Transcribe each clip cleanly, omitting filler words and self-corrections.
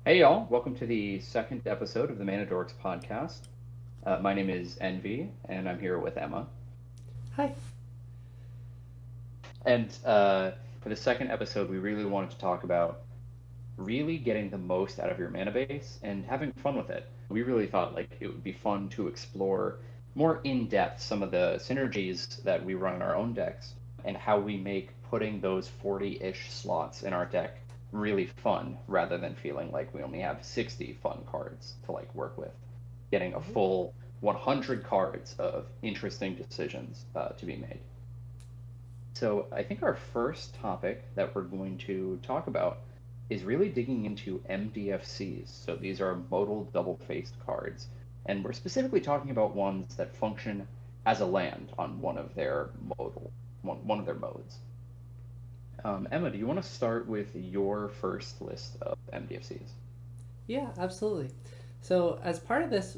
Hey y'all, welcome to the second episode of the Mana Dorks Podcast. My name is Envy, and I'm here with Emma. Hi. And for the second episode, we really wanted to talk about really getting the most out of your mana base and having fun with it. We really thought like it would be fun to explore more in depth some of the synergies that we run in our own decks and how we make putting those 40-ish slots in our deck really fun rather than feeling like we only have 60 fun cards to like work with. Getting a Mhm. full 100 cards of interesting decisions to be made. So I think our first topic that we're going to talk about is really digging into MDFCs. So these are modal double-faced cards, and we're specifically talking about ones that function as a land on one of their modes. Emma, do you want to start with your first list of MDFCs? Yeah, absolutely. So, as part of this,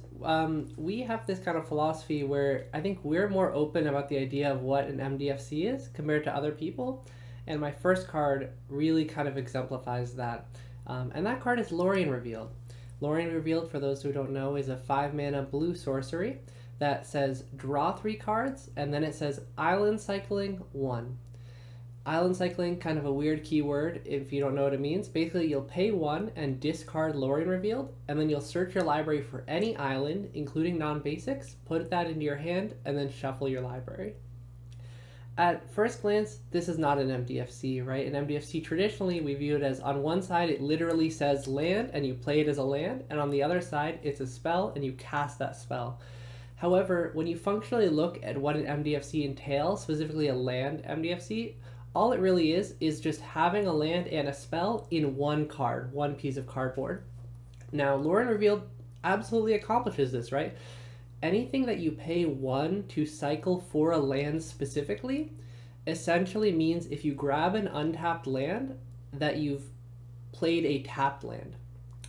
we have this kind of philosophy where I think we're more open about the idea of what an MDFC is compared to other people. And my first card really kind of exemplifies that. And that card is Lorien Revealed. Lorien Revealed, for those who don't know, is a 5 mana blue sorcery that says draw 3 cards, and then it says island cycling 1. Island cycling, kind of a weird keyword if you don't know what it means. Basically, you'll pay 1 and discard Lorien Revealed, and then you'll search your library for any island, including non basics, put that into your hand, and then shuffle your library. At first glance, this is not an MDFC, right? An MDFC traditionally we view it as on one side it literally says land and you play it as a land, and on the other side it's a spell and you cast that spell. However, when you functionally look at what an MDFC entails, specifically a land MDFC, all it really is just having a land and a spell in one card, one piece of cardboard. Now, Lorien Revealed absolutely accomplishes this, right? Anything that you pay 1 to cycle for a land specifically essentially means if you grab an untapped land, that you've played a tapped land.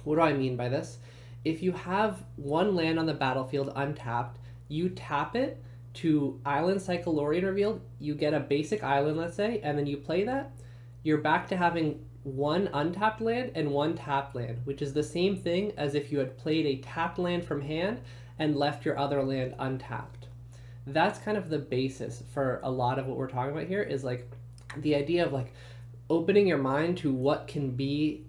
What do I mean by this? If you have one land on the battlefield untapped, you tap it to Island Cycle Lorien Revealed, you get a basic island, let's say, and then you play that, you're back to having one untapped land and one tapped land, which is the same thing as if you had played a tapped land from hand and left your other land untapped. That's kind of the basis for a lot of what we're talking about here is like the idea of like opening your mind to what can be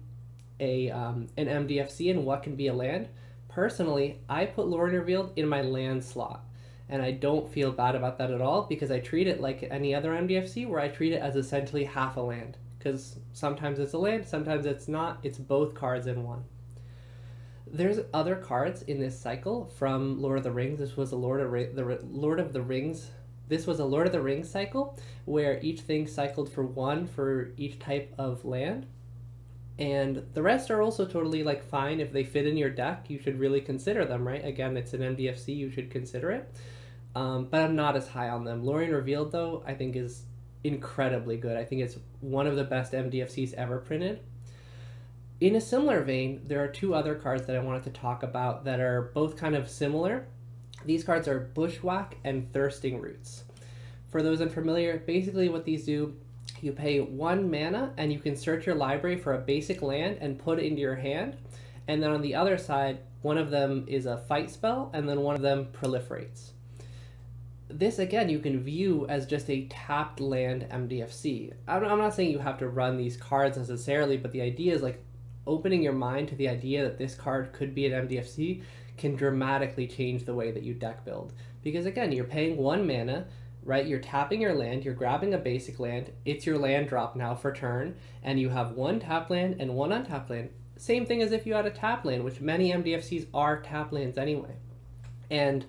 an MDFC and what can be a land. Personally, I put Lorien Revealed in my land slot, and I don't feel bad about that at all because I treat it like any other MDFC, where I treat it as essentially half a land. Because sometimes it's a land, sometimes it's not. It's both cards in one. There's other cards in this cycle from Lord of the Rings. This was a Lord of the Rings. This was a Lord of the Rings cycle where each thing cycled for 1 for each type of land, and the rest are also totally like fine if they fit in your deck. You should really consider them, right? Again, it's an MDFC. You should consider it. But I'm not as high on them. Lorien Revealed, though, I think is incredibly good. I think it's one of the best MDFCs ever printed. In a similar vein, there are 2 other cards that I wanted to talk about that are both kind of similar. These cards are Bushwhack and Thirsting Roots. For those unfamiliar, basically what these do, you pay 1 mana and you can search your library for a basic land and put it into your hand. And then on the other side, one of them is a fight spell and then one of them proliferates. This again you can view as just a tapped land MDFC. I'm not saying you have to run these cards necessarily, but the idea is like opening your mind to the idea that this card could be an MDFC can dramatically change the way that you deck build. Because again, you're paying 1 mana, right? You're tapping your land, you're grabbing a basic land, it's your land drop now for turn, and you have 1 tap land and 1 untapped land. Same thing as if you had a tap land, which many MDFCs are tap lands anyway. And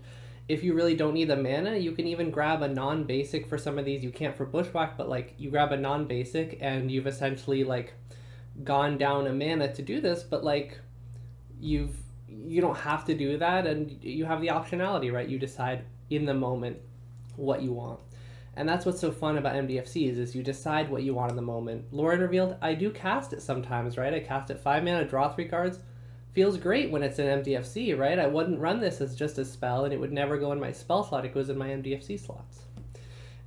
if you really don't need the mana, you can even grab a non-basic for some of these. You can't for Bushwhack, but like you grab a non-basic and you've essentially like gone down a mana to do this, but like you don't have to do that, and you have the optionality, right? You decide in the moment what you want. And that's what's so fun about MDFCs is you decide what you want in the moment. Lorien Revealed, I do cast it sometimes, right? I cast it 5 mana, draw 3 cards. Feels great when it's an MDFC, right? I wouldn't run this as just a spell, and it would never go in my spell slot. It goes in my MDFC slots.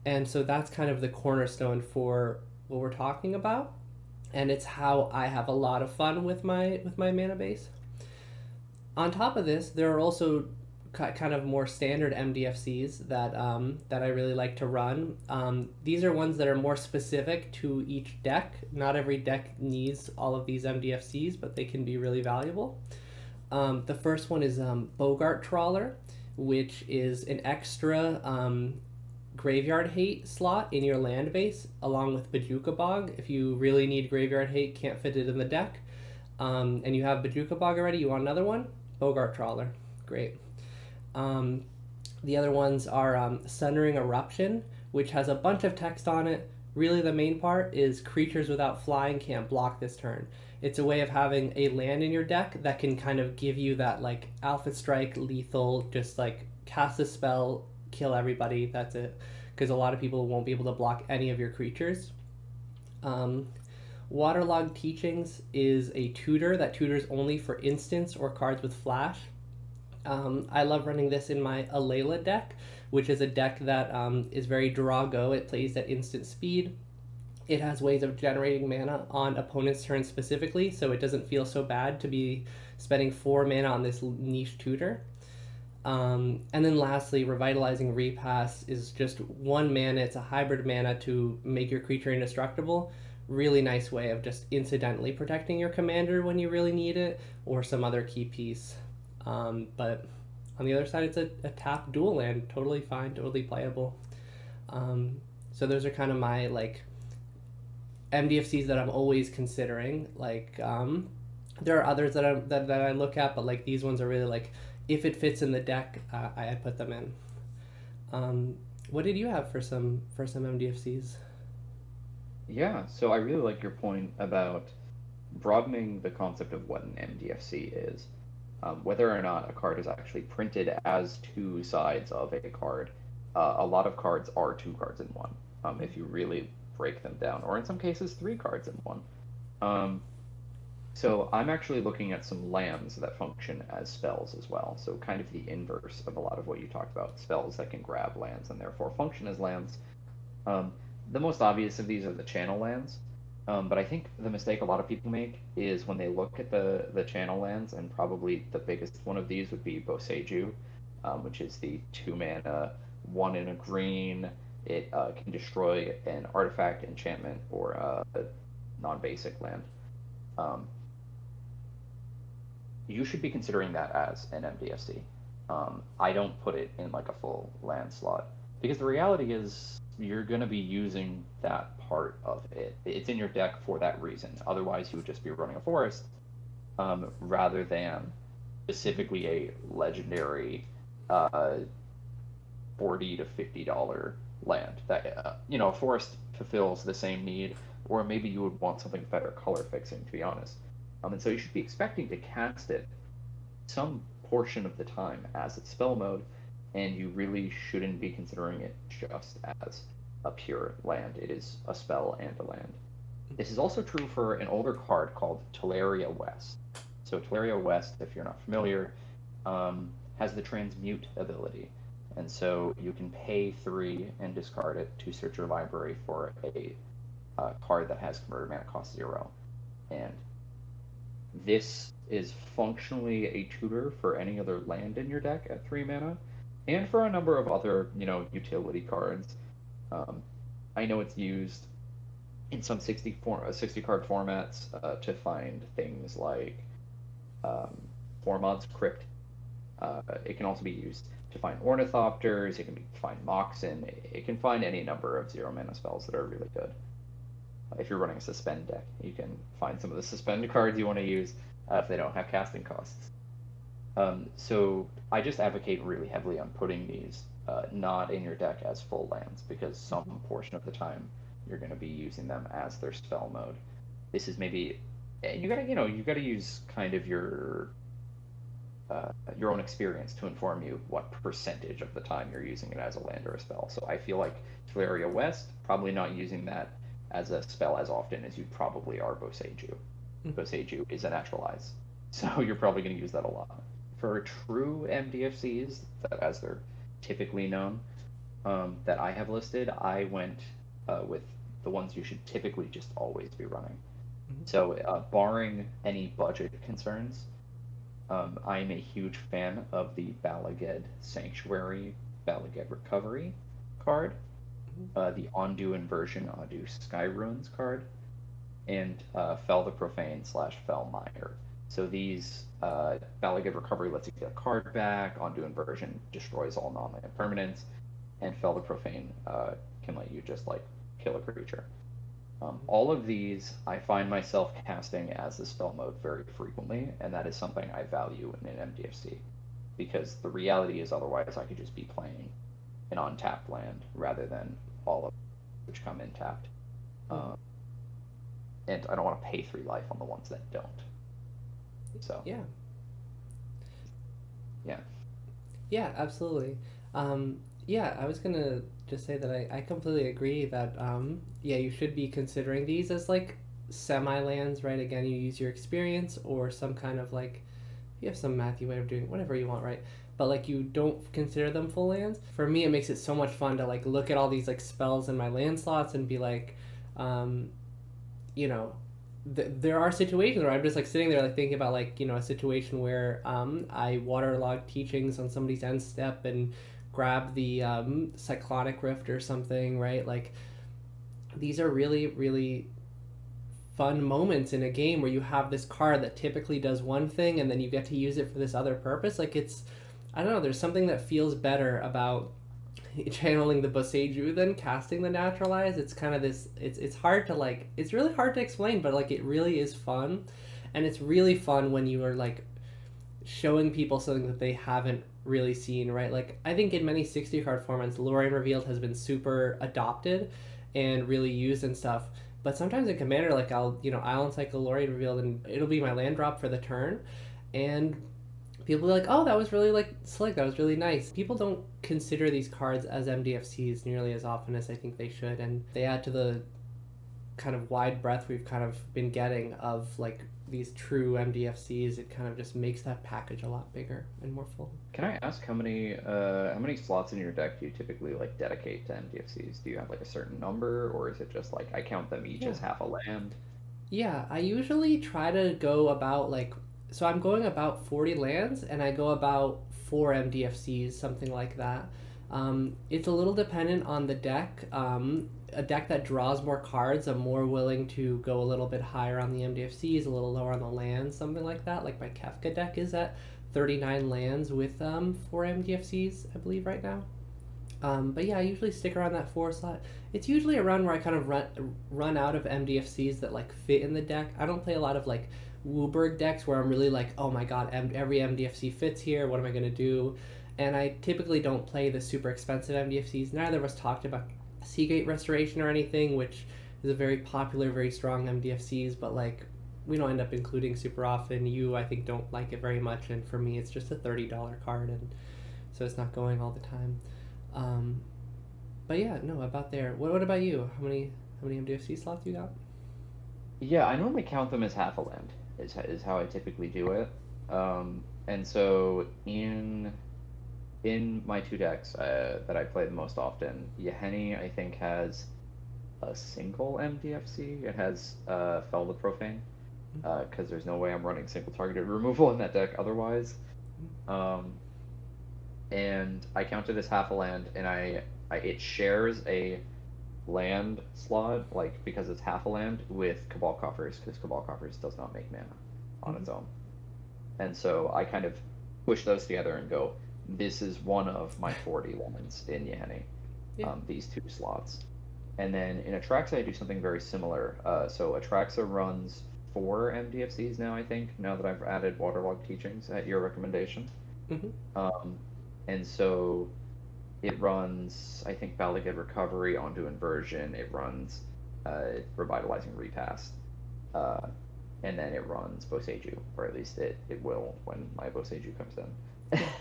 And so that's kind of the cornerstone for what we're talking about. and it's how I have a lot of fun with my mana base. On top of this, there are also kind of more standard MDFCs that I really like to run. These are ones that are more specific to each deck. Not every deck needs all of these MDFCs, but they can be really valuable. The first one is Bogart Trawler, which is an extra graveyard hate slot in your land base, along with Bajuka Bog. If you really need graveyard hate, can't fit it in the deck, and you have Bajuka Bog already, you want another one? Bogart Trawler. Great. The other ones are Sundering Eruption, which has a bunch of text on it. Really, the main part is creatures without flying can't block this turn. It's a way of having a land in your deck that can kind of give you that like Alpha Strike, lethal, just like cast a spell, kill everybody. That's it. Because a lot of people won't be able to block any of your creatures. Waterlogged Teachings is a tutor that tutors only for instants or cards with flash. I love running this in my Alayla deck, which is a deck that is very draw go. It plays at instant speed. It has ways of generating mana on opponent's turn specifically, so it doesn't feel so bad to be spending 4 mana on this niche tutor. And then lastly, Revitalizing Repass is just 1 mana. It's a hybrid mana to make your creature indestructible. Really nice way of just incidentally protecting your commander when you really need it, or some other key piece. But on the other side, it's a tap dual land, totally fine, totally playable. So those are kind of my like MDFCs that I'm always considering. Like there are others that I look at, but like these ones are really like if it fits in the deck, I put them in. What did you have for some MDFCs? Yeah, so I really like your point about broadening the concept of what an MDFC is. Whether or not a card is actually printed as 2 sides of a card, a lot of cards are 2 cards in one, if you really break them down, or in some cases 3 cards in one. So I'm actually looking at some lands that function as spells as well, so kind of the inverse of a lot of what you talked about, spells that can grab lands and therefore function as lands. The most obvious of these are the channel lands. But I think the mistake a lot of people make is when they look at the channel lands, and probably the biggest one of these would be Boseiju, which is the 2 mana, 1 in a green. It can destroy an artifact, enchantment, or a non-basic land. You should be considering that as an MDFC. I don't put it in like a full land slot, because the reality is you're going to be using that part of it. It's in your deck for that reason. Otherwise, you would just be running a forest, rather than specifically a legendary $40 to $50 land. That a forest fulfills the same need, or maybe you would want something better color fixing, to be honest. And so you should be expecting to cast it some portion of the time as its spell mode, and you really shouldn't be considering it just as a pure land. It is a spell and a land. This is also true for an older card called Teleria West. So Teleria West, if you're not familiar, has the transmute ability. And so you can pay 3 and discard it to search your library for a card that has converted mana cost 0. And this is functionally a tutor for any other land in your deck at 3 mana, and for a number of other, utility cards. I know it's used in some 60 card formats to find things like Formod's Crypt. It can also be used to find Ornithopters. It can find Moxen. It can find any number of 0 mana spells that are really good. If you're running a suspend deck, you can find some of the suspend cards you want to use if they don't have casting costs. So I just advocate really heavily on putting these not in your deck as full lands, because some portion of the time you're going to be using them as their spell mode. This is maybe, and you gotta use kind of your own experience to inform you what percentage of the time you're using it as a land or a spell. So I feel like Teleria West, probably not using that as a spell as often as you probably are Boseiju. Boseiju is a naturalize, so you're probably going to use that a lot. For true MDFCs, that as they're typically known, that I have listed, I went with the ones you should typically just always be running. So, barring any budget concerns, I'm a huge fan of the Balaged Sanctuary, Balaged Recovery card, the Ondu Inversion, Ondu Sky Ruins card, and Fell the Profane slash Fell Mire. So these Balaged Recovery lets you get a card back, Ondu Inversion destroys all non-land permanents, and Fell the Profane can let you just like kill a creature. All of these I find myself casting as the spell mode very frequently, and that is something I value in an MDFC. Because the reality is otherwise I could just be playing an untapped land rather than all of which come in tapped. And I don't want to pay 3 life on the ones that don't. So Yeah. yeah. Yeah, absolutely. Yeah, I was gonna just say that I completely agree that yeah, you should be considering these as like semi lands, right? Again, you use your experience or some kind of like you have some mathy way of doing whatever you want, right? But like you don't consider them full lands. For me, it makes it so much fun to like look at all these like spells in my land slots and be like, um, you know, there are situations where I'm just like sitting there like thinking about like a situation where I waterlog teachings on somebody's end step and grab the cyclonic rift or something, right? Like these are really really fun moments in a game where you have this card that typically does one thing and then you get to use it for this other purpose. Like it's I don't know, there's something that feels better about channeling the Boseiju than casting the Naturalize. It's kind of this. It's hard to like. It's really hard to explain, but like it really is fun, and it's really fun when you are like showing people something that they haven't really seen. Right? Like I think in many 60 card formats, Lorien Revealed has been super adopted and really used and stuff. But sometimes in Commander, like I'll cycle Lorien Revealed and it'll be my land drop for the turn, and people are like, oh, that was really like slick. That was really nice. People don't consider these cards as MDFCs nearly as often as I think they should, and they add to the kind of wide breadth we've kind of been getting of like these true MDFCs. It kind of just makes that package a lot bigger and more full. Can I ask how many slots in your deck do you typically like dedicate to MDFCs? Do you have like a certain number, or is it just like I count them each Yeah. as half a land? Yeah, I usually try to go about like so I'm going about 40 lands and I go about 4 MDFCs, something like that. It's a little dependent on the deck. A deck that draws more cards, I'm more willing to go a little bit higher on the MDFCs, a little lower on the lands, something like that. Like my Kefka deck is at 39 lands with 4 MDFCs, I believe, right now. But yeah, I usually stick around that 4 slot. It's usually around where I kind of run out of MDFCs that like fit in the deck. I don't play a lot of like Wooburg decks where I'm really like, oh my god, every MDFC fits here. What am I gonna do? And I typically don't play the super expensive MDFCs. Neither of us talked about Seagate Restoration or anything, which is a very popular, very strong MDFCs, but like we don't end up including super often. You, I think, don't like it very much, and for me, it's just a $30 card, and so it's not going all the time. Um, but yeah, no, about there. What about you? How many MDFC slots you got? Yeah, I normally count them as half a land, is how I typically do it. And so in my 2 decks that I play the most often, Yeheni I think has a single MDFC. It has Fell the Profane, because there's no way I'm running single targeted removal in that deck otherwise. Um, and I count it as half a land, and it shares a land slot, like because it's half a land with Cabal Coffers, because Cabal Coffers does not make mana on its own. And so I kind of push those together and go, this is one of my 40 lands in Yeheni, Yeah. these 2 slots. And then in Atraxa, I do something very similar. So Atraxa runs 4 MDFCs now, I think, now that I've added Waterlog Teachings at your recommendation. Um, and so it runs, I think, Balaged Recovery onto Inversion. It runs Revitalizing Repass. And then it runs Boseiju, or at least it will when my Boseiju comes in.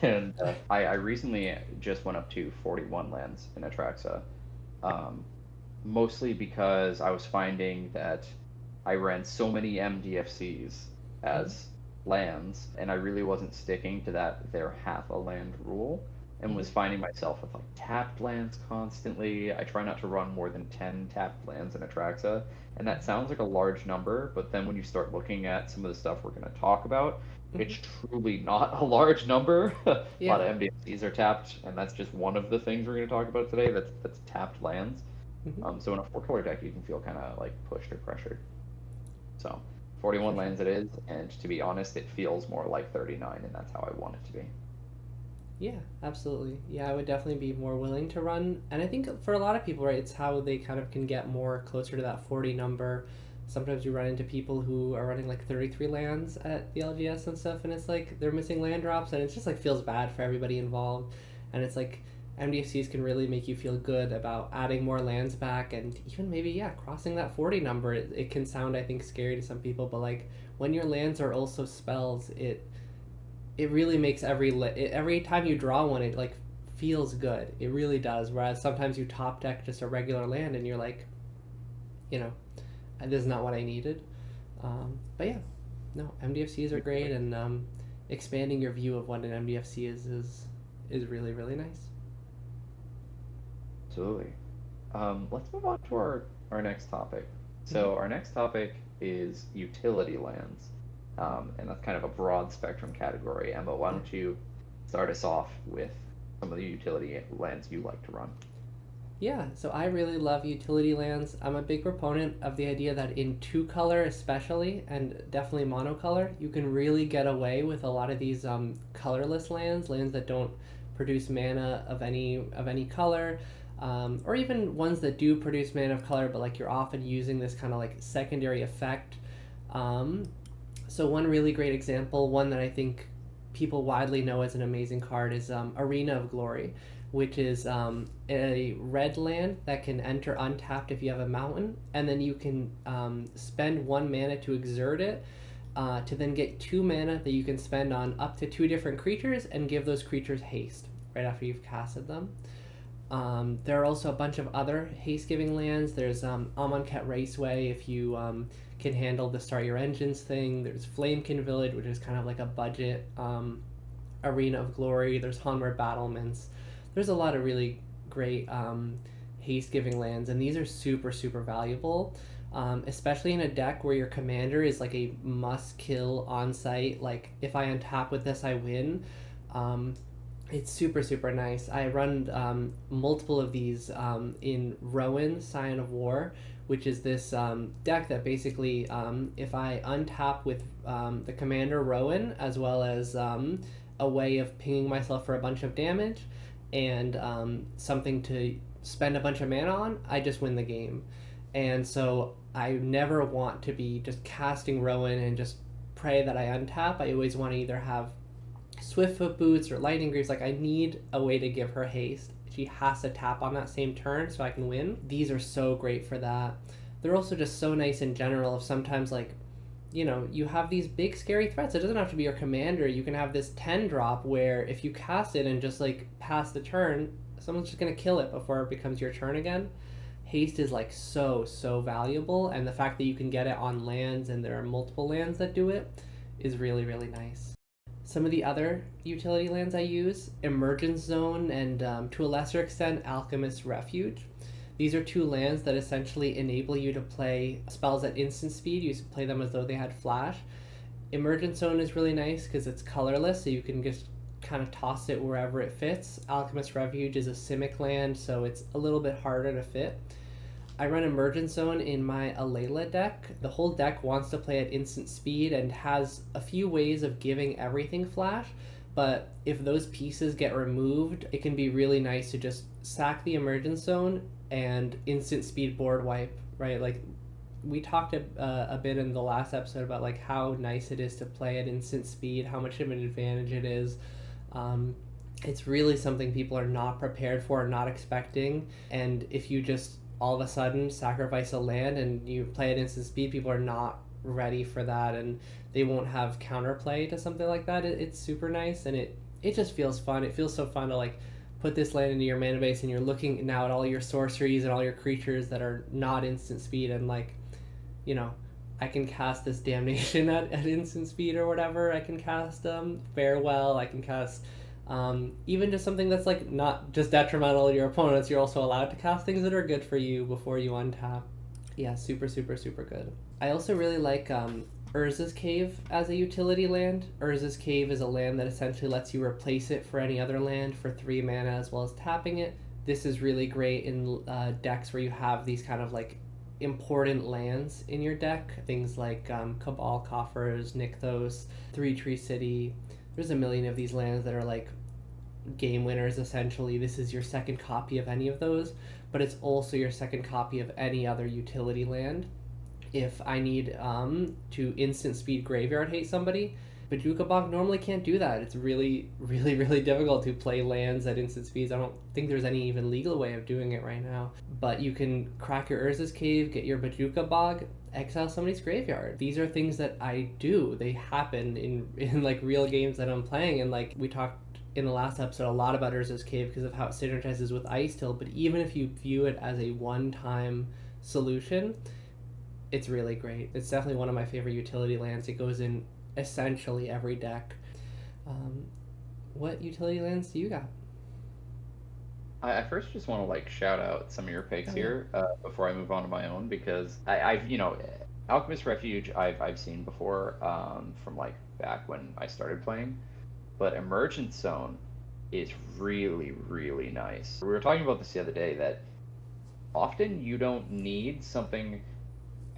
And I recently just went up to 41 lands in Atraxa, mostly because I was finding that I ran so many MDFCs as lands, and I really wasn't sticking to that they're half a land rule. and was finding myself with like tapped lands constantly. I try not to run more than 10 tapped lands in Atraxa, and that sounds like a large number, but then when you start looking at some of the stuff we're going to talk about, Hmm. it's truly not a large number. A lot Yeah. of MDFCs are tapped, and that's just one of the things we're going to talk about today. That's tapped lands. Hmm. So in a four color deck, you can feel kind of like pushed or pressured. So For 41 sure. lands it is, and to be honest, it feels more like 39, and that's how I want it to be. Yeah, absolutely. Yeah, I would definitely be more willing to run. And I think for a lot of people, right, it's how they kind of can get more closer to that 40 number. Sometimes you run into people who are running like 33 lands at the LGS and stuff, and it's like they're missing land drops, and it just like feels bad for everybody involved. And it's like MDFCs can really make you feel good about adding more lands back, and even maybe, yeah, crossing that 40 number. It can sound, I think, scary to some people, but like when your lands are also spells, it really makes every time you draw one, it like feels good. It really does. Whereas sometimes you top deck just a regular land and you're like, you know, this is not what I needed. But yeah, no, MDFCs are great, and expanding your view of what an MDFC is really really nice. Absolutely. Let's move on to our next topic. Mm-hmm. So our next topic is utility lands, and that's kind of a broad spectrum category. Emma, why Yeah. don't you start us off with some of the utility lands you like to run? Yeah, so I really love utility lands. I'm a big proponent of the idea that in two color, especially, and definitely monocolor, you can really get away with a lot of these colorless lands, lands that don't produce mana of any color, or even ones that do produce mana of color, but like you're often using this kind of like secondary effect. Um, so one really great example, one that I think people widely know as an amazing card, is Arena of Glory, which is a red land that can enter untapped if you have a mountain, and then you can spend one mana to exert it, to then get two mana that you can spend on up to two different creatures and give those creatures haste right after you've casted them. There are also a bunch of other haste giving lands. There's Amonkhet Raceway if you can handle the Start Your Engines thing. There's Flamekin Village, which is kind of like a budget Arena of Glory. There's Onward Battlements. There's a lot of really great haste giving lands, and these are super, super valuable. Especially in a deck where your commander is like a must kill on site. Like, if I untap with this, I win. Um, it's super, super nice. I run multiple of these in Rowan, Scion of War, which is this deck that basically, if I untap with the commander Rowan, as well as a way of pinging myself for a bunch of damage, and something to spend a bunch of mana on, I just win the game. And so I never want to be just casting Rowan and just pray that I untap. I always want to either have Swiftfoot Boots or Lightning Greaves. Like, I need a way to give her haste. She has to tap on that same turn so I can win. These are so great for that. They're also just so nice in general. If sometimes, like, you have these big scary threats. It doesn't have to be your commander. You can have this 10 drop where if you cast it and just like pass the turn, someone's just gonna kill it before it becomes your turn again. Haste is like so, so valuable, and the fact that you can get it on lands and there are multiple lands that do it is really, really nice. Some of the other utility lands I use: Emergence Zone, and to a lesser extent, Alchemist Refuge. These are two lands that essentially enable you to play spells at instant speed. You play them as though they had flash. Emergence Zone is really nice because it's colorless, so you can just kind of toss it wherever it fits. Alchemist Refuge is a Simic land, so it's a little bit harder to fit. I run Emergence Zone in my Alayla deck. The whole deck wants to play at instant speed and has a few ways of giving everything flash, but if those pieces get removed, it can be really nice to just sack the Emergence Zone and instant speed board wipe, right? Like, we talked a bit in the last episode about like how nice it is to play at instant speed, how much of an advantage it is. Um, it's really something people are not prepared for, not expecting, and if you just all of a sudden sacrifice a land and you play at instant speed, people are not ready for that, and they won't have counterplay to something like that. It's super nice, and it just feels fun. It feels so fun to like put this land into your mana base, and you're looking now at all your sorceries and all your creatures that are not instant speed, and like, you know, I can cast this damnation at instant speed or whatever. I can cast Farewell. I can cast Even just something that's like not just detrimental to your opponents, you're also allowed to cast things that are good for you before you untap. Yeah, super, super, super good. I also really like Urza's Cave as a utility land. Urza's Cave is a land that essentially lets you replace it for any other land for 3 mana as well as tapping it. This is really great in decks where you have these kind of like important lands in your deck. Things like Cabal Coffers, Nykthos, Three Tree City. There's a million of these lands that are like game winners essentially. This is your second copy of any of those, but it's also your second copy of any other utility land. If I need to instant speed graveyard hate somebody, Bajuka Bog normally can't do that. It's really, really, really difficult to play lands at instant speeds. I don't think there's any even legal way of doing it right now. But you can crack your Urza's Cave, get your Bajuka Bog, exile somebody's graveyard. These are things that I do. They happen in like real games that I'm playing, and like we talked in the last episode a lot about Urza's Cave because of how it synergizes with Ice Tilt, but even if you view it as a one-time solution, it's really great. It's definitely one of my favorite utility lands. It goes in essentially every deck. What utility lands do you got? I first just want to like shout out some of your picks here before I move on to my own, because I've Alchemist Refuge I've seen before from like back when I started playing, but Emergent Zone is really, really nice. We were talking about this the other day, that often you don't need something.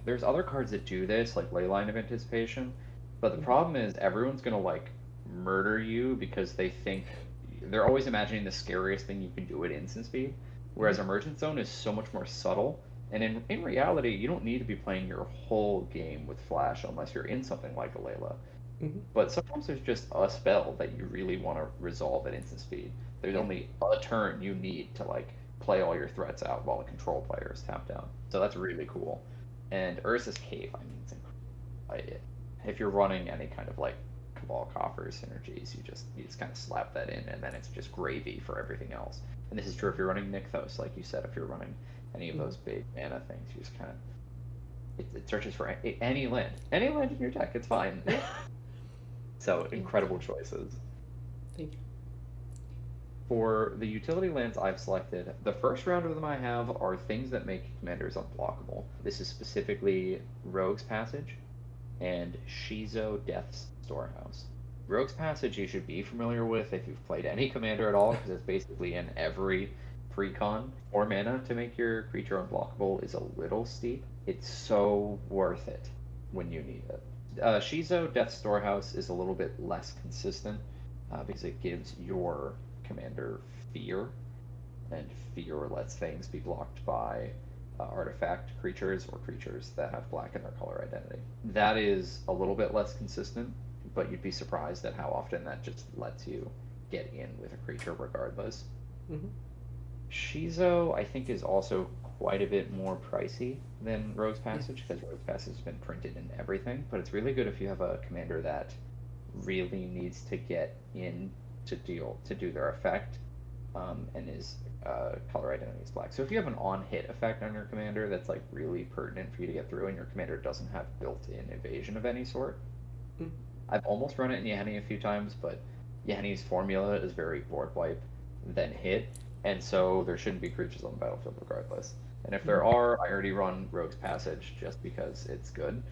There's other cards that do this, like Leyline of Anticipation, but the problem is everyone's gonna like murder you because they think they're always imagining the scariest thing you can do at instant speed, whereas Emergent Zone is so much more subtle. And in reality, you don't need to be playing your whole game with Flash unless you're in something like a Layla. But sometimes there's just a spell that you really want to resolve at instant speed. There's only a turn you need to like play all your threats out while the control player is tapped down. So that's really cool. And Urza's Cave, I mean, it's incredible. If you're running any kind of like Cabal Coffers Synergies, you just kind of slap that in, and then it's just gravy for everything else. And this is true if you're running Nykthos, like you said. If you're running any of those big mana things, you just kind of it searches for any land in your deck. It's fine. So incredible choices. Thank you. For the utility lands I've selected, the first round of them I have are things that make commanders unblockable. This is specifically Rogue's Passage and Shizo Death's Storehouse. Rogue's Passage you should be familiar with if you've played any commander at all, because it's basically in every precon. 4 mana to make your creature unblockable is a little steep. It's so worth it when you need it. Shizo Death's Storehouse is a little bit less consistent because it gives your commander fear, and fear lets things be blocked by artifact creatures or creatures that have black in their color identity. That is a little bit less consistent, but you'd be surprised at how often that just lets you get in with a creature regardless. Shizo, I think, is also quite a bit more pricey than Rogue's Passage, because Rogue's Passage has been printed in everything, but it's really good if you have a commander that really needs to get in to do their effect, and is color identity is black. So if you have an on-hit effect on your commander that's like really pertinent for you to get through, and your commander doesn't have built-in evasion of any sort, I've almost run it in Yahenni a few times, but Yahenni's formula is very board wipe, then hit, and so there shouldn't be creatures on the battlefield regardless. And if there are, I already run Rogue's Passage just because it's good.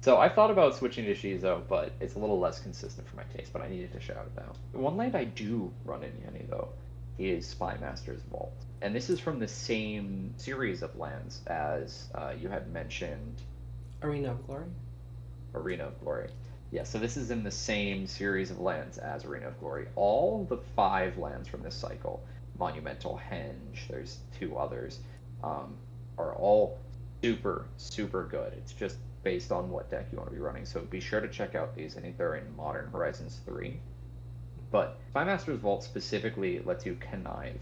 So I thought about switching to Shizo, but it's a little less consistent for my taste, but I needed to shout it out. One land I do run in Yahenni, though, is Spymaster's Vault. And this is from the same series of lands as you had mentioned. Arena of Glory? Arena of Glory. Yeah, so this is in the same series of lands as Arena of Glory. All the 5 lands from this cycle, Monumental Henge, there's 2 others, are all super, super good. It's just based on what deck you want to be running, so be sure to check out these. I think they're in Modern Horizons 3. But Spymaster's Vault specifically lets you connive,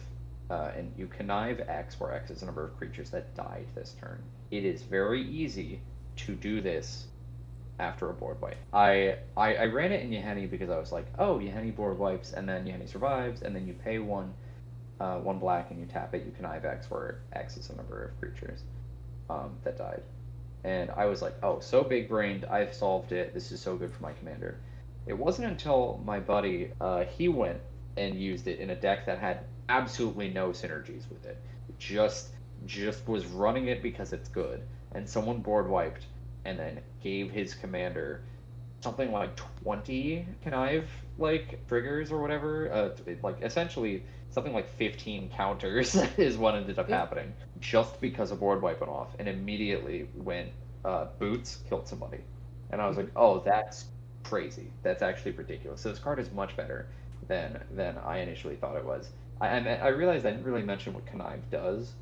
and you connive X, where X is the number of creatures that died this turn. It is very easy to do this after a board wipe. I ran it in Yahenni because I was like, oh, Yahenni board wipes, and then Yahenni survives, and then you pay one black and you tap it, you connive X, where X is the number of creatures that died. And I was like, oh, so big brained, I've solved it, this is so good for my commander. It wasn't until my buddy, he went and used it in a deck that had absolutely no synergies with it. Just just was running it because it's good. And someone board wiped and then gave his commander something like 20 connive like triggers or whatever. Like essentially something like 15 counters is what ended up Yeah. happening just because a board wipe went off and immediately went boots killed somebody. And I was like, Mhm. oh, that's crazy. That's actually ridiculous. So this card is much better than I initially thought it was. I realized I didn't really mention what connive does.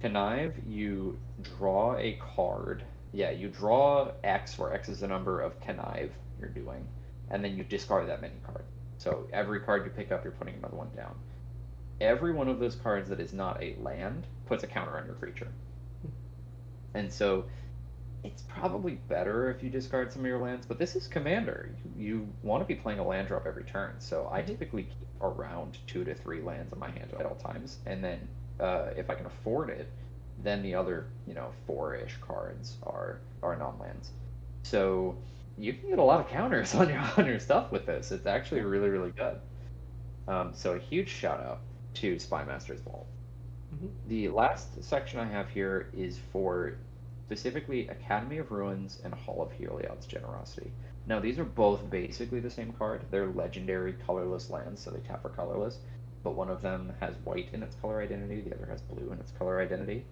Connive, you draw a card. Yeah, you draw X, where X is the number of connive you're doing, and then you discard that many cards. So every card you pick up, you're putting another one down. Every one of those cards that is not a land puts a counter on your creature. And so it's probably better if you discard some of your lands, but this is Commander. You want to be playing a land drop every turn. So I Mhm. typically keep around 2 to 3 lands in my hand at all times, and then if I can afford it, then the other 4-ish cards are non-lands. So you can get a lot of counters on your stuff with this. It's actually Yeah. really really good. So a huge shout out to Spymaster's Vault. Mhm. The last section I have here is for specifically Academy of Ruins and Hall of Heliod's Generosity. Now, these are both basically the same card. They're legendary colorless lands, so they tap for colorless, but one of them has white in its color identity, the other has blue in its color identity.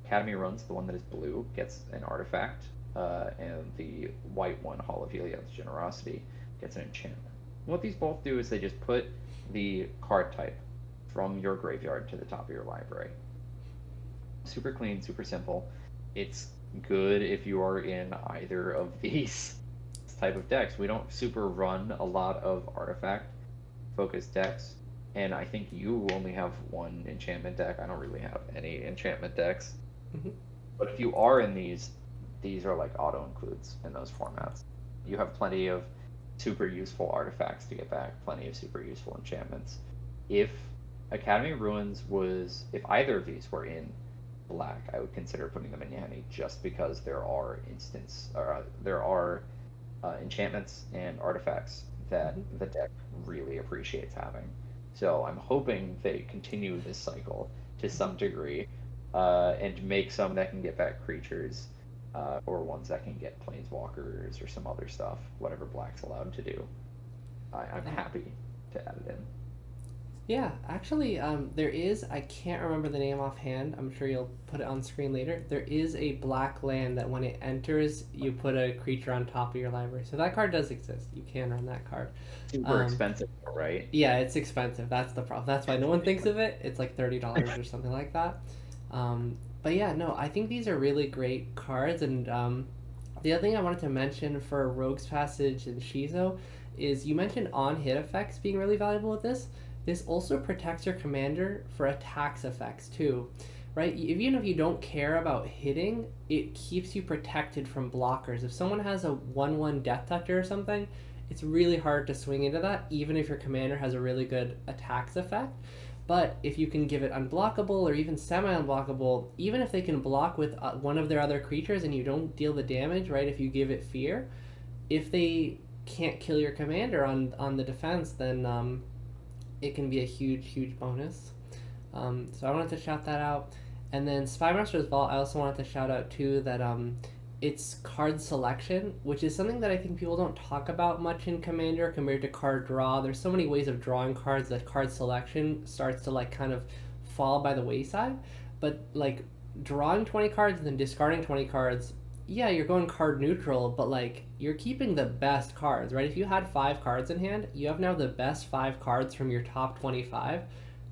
Academy of Ruins, the one that is blue, gets an artifact, and the white one, Hall of Heliod's Generosity, gets an enchantment. What these both do is they just put the card type from your graveyard to the top of your library. Super clean, super simple. It's good if you are in either of these type of decks. We don't super run a lot of artifact focused decks, and I think you only have one enchantment deck. I don't really have any enchantment decks. Mhm. But if you are in these are like auto includes in those formats. You have plenty of super useful artifacts to get back, plenty of super useful enchantments. If Academy of Ruins was, if either of these were in black, I would consider putting them in Yanni just because there are enchantments and artifacts that Mhm. the deck really appreciates having. So I'm hoping they continue this cycle to Mhm. some degree, and make some that can get back creatures, or ones that can get planeswalkers or some other stuff, whatever Black's allowed to do. I'm Yeah. happy to add it in. Yeah, actually, there is. I can't remember the name offhand. I'm sure you'll put it on screen later. There is a black land that when it enters, you put a creature on top of your library. So that card does exist. You can run that card. Super Um, expensive, right? yeah, it's expensive. That's the problem. That's why no one thinks of it. It's like $30 or something like that. But yeah, no, I think these are really great cards. And the other thing I wanted to mention for Rogue's Passage and Shizo is you mentioned on hit effects being really valuable with this. This also protects your commander for attacks effects too, right? Even if you don't care about hitting, it keeps you protected from blockers. If someone has a 1/1 Death Toucher or something, it's really hard to swing into that, even if your commander has a really good attacks effect. But if you can give it unblockable or even semi-unblockable, even if they can block with one of their other creatures and you don't deal the damage, right? If you give it fear, if they can't kill your commander on the defense, then it can be a huge bonus. So I wanted to shout that out. And then Spymaster's Vault, I also wanted to shout out too that it's card selection, which is something that I think people don't talk about much in Commander compared to card draw. There's so many ways of drawing cards that card selection starts to like kind of fall by the wayside. But like drawing 20 cards and then discarding 20 cards, yeah, you're going card neutral, but like you're keeping the best cards, right? If you had 5 cards in hand, you have now the best 5 cards from your top 25.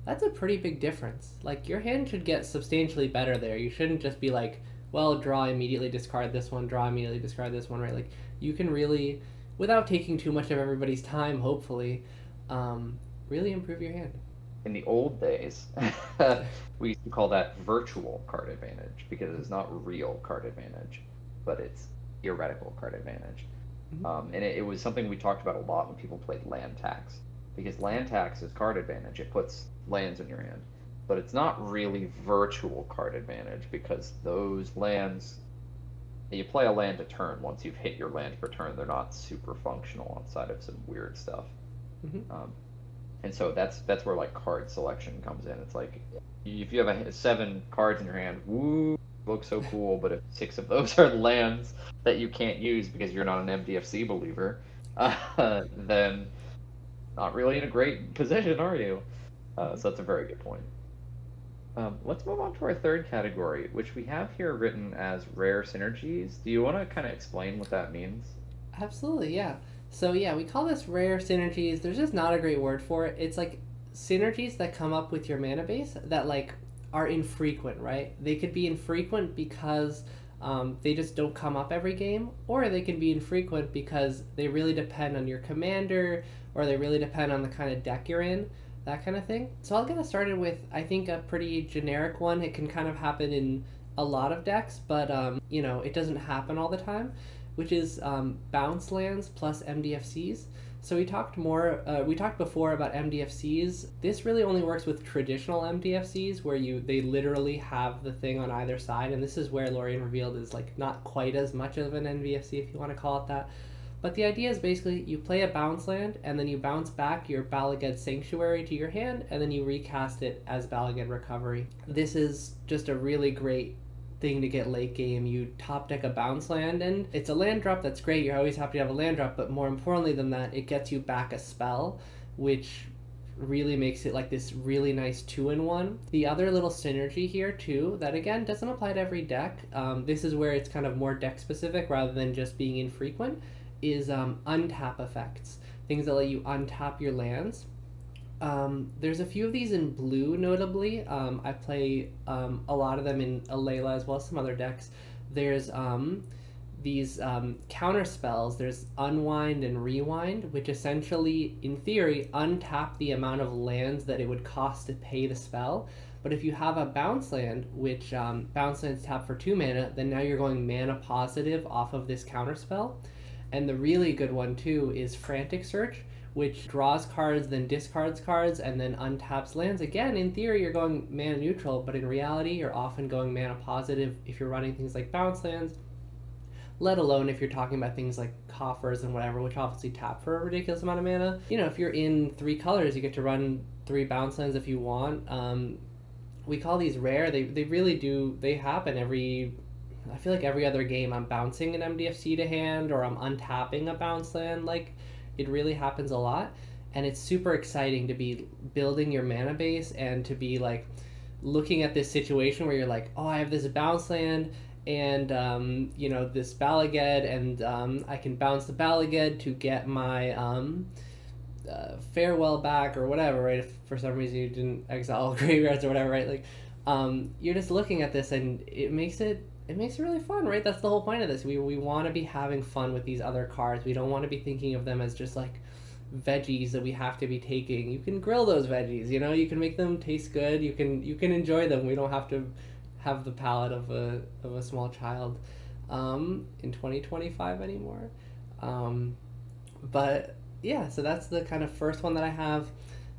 That's a pretty big difference. Like your hand should get substantially better there. You shouldn't just be like, well, draw immediately, discard this one, draw immediately, discard this one, right? Like you can really, without taking too much of everybody's time, hopefully, really improve your hand. In the old days, we used to call that virtual card advantage because it's not real card advantage, but it's theoretical card advantage. Mm-hmm. And it was something we talked about a lot when people played land tax, because land tax is card advantage. It puts lands in your hand, but it's not really virtual card advantage because those lands you play a land a turn. Once you've hit your land per turn, they're not super functional outside of some weird stuff. And so that's where like card selection comes in. It's like if you have 7 cards in your hand, woo, looks so cool. But if 6 of those are lands that you can't use because you're not an MDFC believer, then not really in a great position, are you? So that's a very good point. Let's move on to our third category, which we have here written as rare synergies. Do you want to kind of explain what that means? Absolutely, yeah. So yeah, we call this rare synergies. There's just not a great word for it. It's like synergies that come up with your mana base that like are infrequent, right? They could be infrequent because they just don't come up every game, or they can be infrequent because they really depend on your commander, or they really depend on the kind of deck you're in, that kind of thing. So I'll get us started with, I think, a pretty generic one. It can kind of happen in a lot of decks, but it doesn't happen all the time, which is bounce lands plus MDFCs. So we talked before about MDFCs. This really only works with traditional MDFCs where they literally have the thing on either side, and this is where Lorien revealed is like not quite as much of an MDFC, if you want to call it that. But the idea is basically you play a bounce land and then you bounce back your Balaged Sanctuary to your hand and then you recast it as Balaged Recovery. This is just a really great thing to get late game. You top deck a bounce land and it's a land drop that's great. You're always happy to have a land drop, but more importantly than that, it gets you back a spell, which really makes it like this really nice 2-in-1. The other little synergy here too, that again doesn't apply to every deck. This is where it's kind of more deck specific rather than just being infrequent, is untap effects. Things that let you untap your lands. There's a few of these in blue, notably. I play a lot of them in Alayla as well as some other decks. There's these counter spells. There's Unwind and Rewind, which essentially, in theory, untap the amount of lands that it would cost to pay the spell. But if you have a bounce land, which bounce lands tap for 2 mana, then now you're going mana positive off of this counter spell. And the really good one too is Frantic Search, which draws cards, then discards cards, and then untaps lands. Again, in theory, you're going mana neutral, but in reality, you're often going mana positive if you're running things like bounce lands, let alone if you're talking about things like coffers and whatever, which obviously tap for a ridiculous amount of mana. If you're in 3 colors, you get to run 3 bounce lands if you want. We call these rare. They really do. They happen I feel like every other game I'm bouncing an MDFC to hand or I'm untapping a bounce land. Like, it really happens a lot, and it's super exciting to be building your mana base and to be like looking at this situation where you're like, oh, I have this bounce land and this Balaged, and I can bounce the Balaged to get my farewell back or whatever, right? If for some reason you didn't exile graveyards or whatever, right? Like, you're just looking at this and it makes it really fun, right? That's the whole point of this. We want to be having fun with these other cards. We don't want to be thinking of them as just like veggies that we have to be taking. You can grill those veggies, you can make them taste good. You can enjoy them. We don't have to have the palate of a small child in 2025 anymore. But yeah, so that's the kind of first one that I have.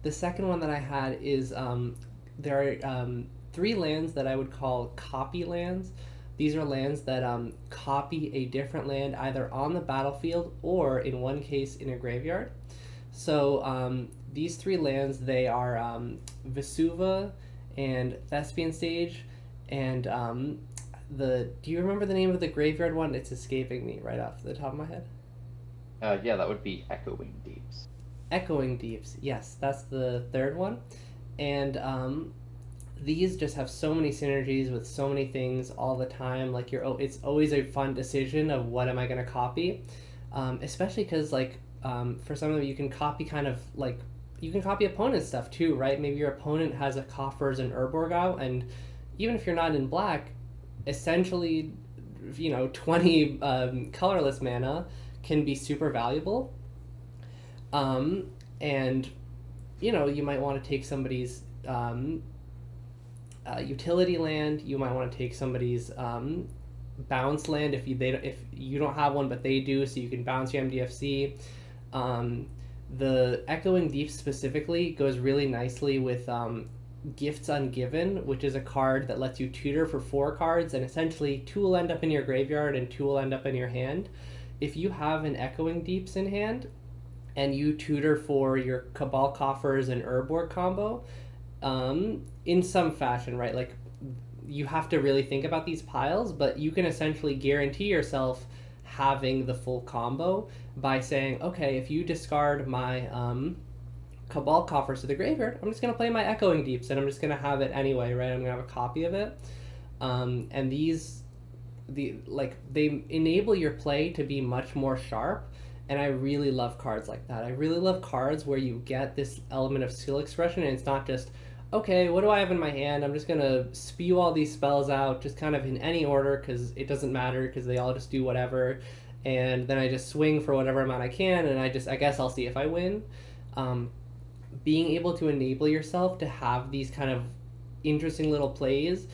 The second one that I had is there are 3 lands that I would call copy lands. These are lands that copy a different land either on the battlefield or, in one case, in a graveyard. So these 3 lands, they are Vesuva and Thespian Stage, and do you remember the name of the graveyard one? It's escaping me right off the top of my head. Yeah, that would be Echoing Deeps. Echoing Deeps, yes, that's the third one. And these just have so many synergies with so many things all the time. Like, it's always a fun decision of what am I going to copy, especially because for some of them you can copy you can copy opponent stuff too, right? Maybe your opponent has a Coffers and Urborgau, and even if you're not in black, essentially 20 colorless mana can be super valuable. And you might want to take somebody's utility land. You might want to take somebody's bounce land if you don't have one but they do, so you can bounce your MDFC. The Echoing Deep specifically goes really nicely with Gifts Ungiven, which is a card that lets you tutor for 4 cards, and essentially 2 will end up in your graveyard and 2 will end up in your hand. If you have an Echoing Deeps in hand and you tutor for your Cabal Coffers and Urborg combo, in some fashion, right? Like, you have to really think about these piles, but you can essentially guarantee yourself having the full combo by saying, okay, if you discard my Cabal Coffers to the graveyard, I'm just going to play my Echoing Deeps, and I'm just going to have it anyway, right? I'm going to have a copy of it. And they enable your play to be much more sharp, and I really love cards like that. I really love cards where you get this element of skill expression, and it's not just, okay, what do I have in my hand? I'm just going to spew all these spells out just kind of in any order because it doesn't matter because they all just do whatever. And then I just swing for whatever amount I can, and I guess I'll see if I win. Being able to enable yourself to have these kind of interesting little plays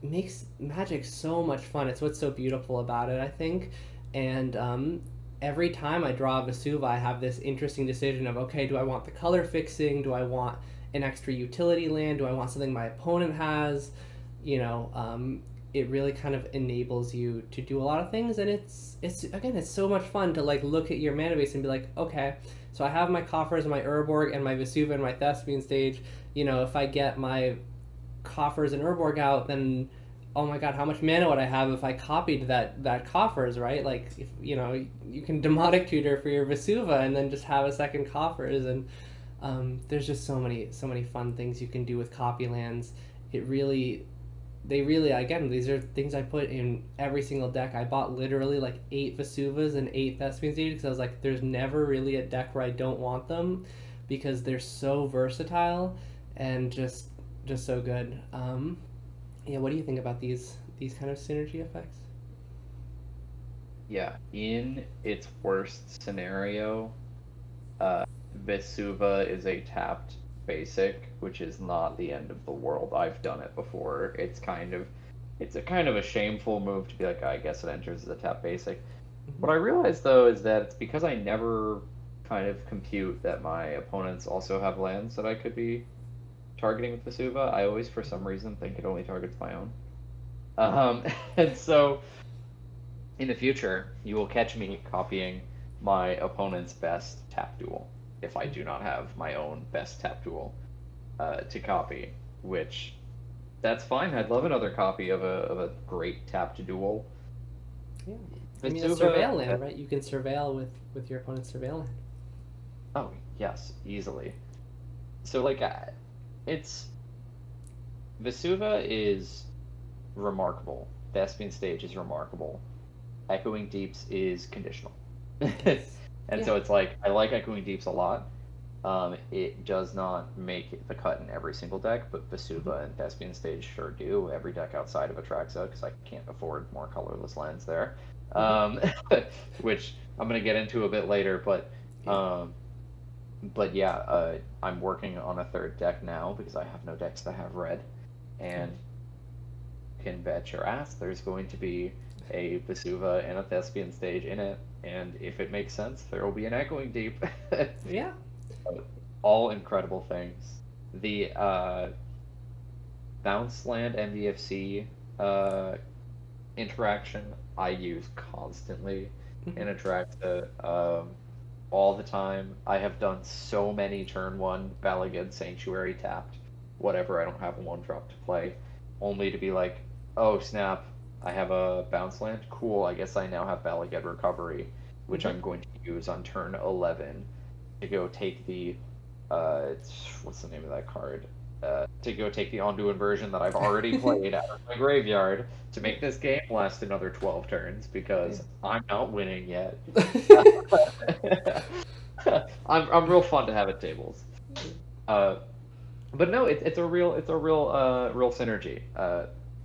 makes Magic so much fun. It's what's so beautiful about it, I think. And every time I draw a Vesuva, I have this interesting decision of, okay, do I want the color fixing? Do I want an extra utility land? Do I want something my opponent has? It really kind of enables you to do a lot of things, and it's so much fun to like look at your mana base and be like, okay, so I have my Coffers and my Urborg and my Vesuva and my Thespian stage. If I get my Coffers and Urborg out, then oh my god, how much mana would I have if I copied that Coffers, right? Like, if you can Demonic Tutor for your Vesuva and then just have a second Coffers, and there's just so many fun things you can do with copy lands. Again, these are things I put in every single deck. I bought literally like 8 Vesuvas and 8 Thespian stages because I was like, there's never really a deck where I don't want them because they're so versatile and just so good. What do you think about these kind of synergy effects? Yeah, in its worst scenario, Vesuva is a tapped basic, which is not the end of the world. I've done it before. It's a kind of a shameful move to be like, I guess it enters as a tap basic. Mm-hmm. What I realized though is that it's because I never kind of compute that my opponents also have lands that I could be targeting with Vesuva. I always, for some reason, think it only targets my own. And so in the future, you will catch me copying my opponent's best tap duel if I do not have my own best tap duel to copy, which that's fine. I'd love another copy of a great tapped duel. Yeah, I mean, a surveil land, right? You can surveil with your opponent's surveil land. Oh yes, easily. So like, it's Vesuva is remarkable. Thespian Stage is remarkable. Echoing Deeps is conditional. And so it's like, I like Echoing Deeps a lot. It does not make the cut in every single deck, but Vesuva and Thespian Stage sure do. Every deck outside of Atraxa, because I can't afford more colorless lands there. Which I'm going to get into a bit later, but I'm working on a third deck now because I have no decks that have red. And you can bet your ass there's going to be a Vesuva and a Thespian Stage in it. And if it makes sense, there will be an Echoing Deep. Yeah. All incredible things. The Bounce Land MDFC interaction I use constantly in Atraxa all the time. I have done so many turn 1 Balagad Sanctuary tapped, whatever, I don't have a 1-drop to play, only to be like, oh snap, I have a Bounce Land? Cool, I guess I now have Balagad Recovery, which I'm going to use on turn 11 to go take the, what's the name of that card? To go take the Ondu Inversion that I've already played out of my graveyard to make this game last another 12 turns, because I'm not winning yet. I'm real fun to have at tables. But no, it's a real synergy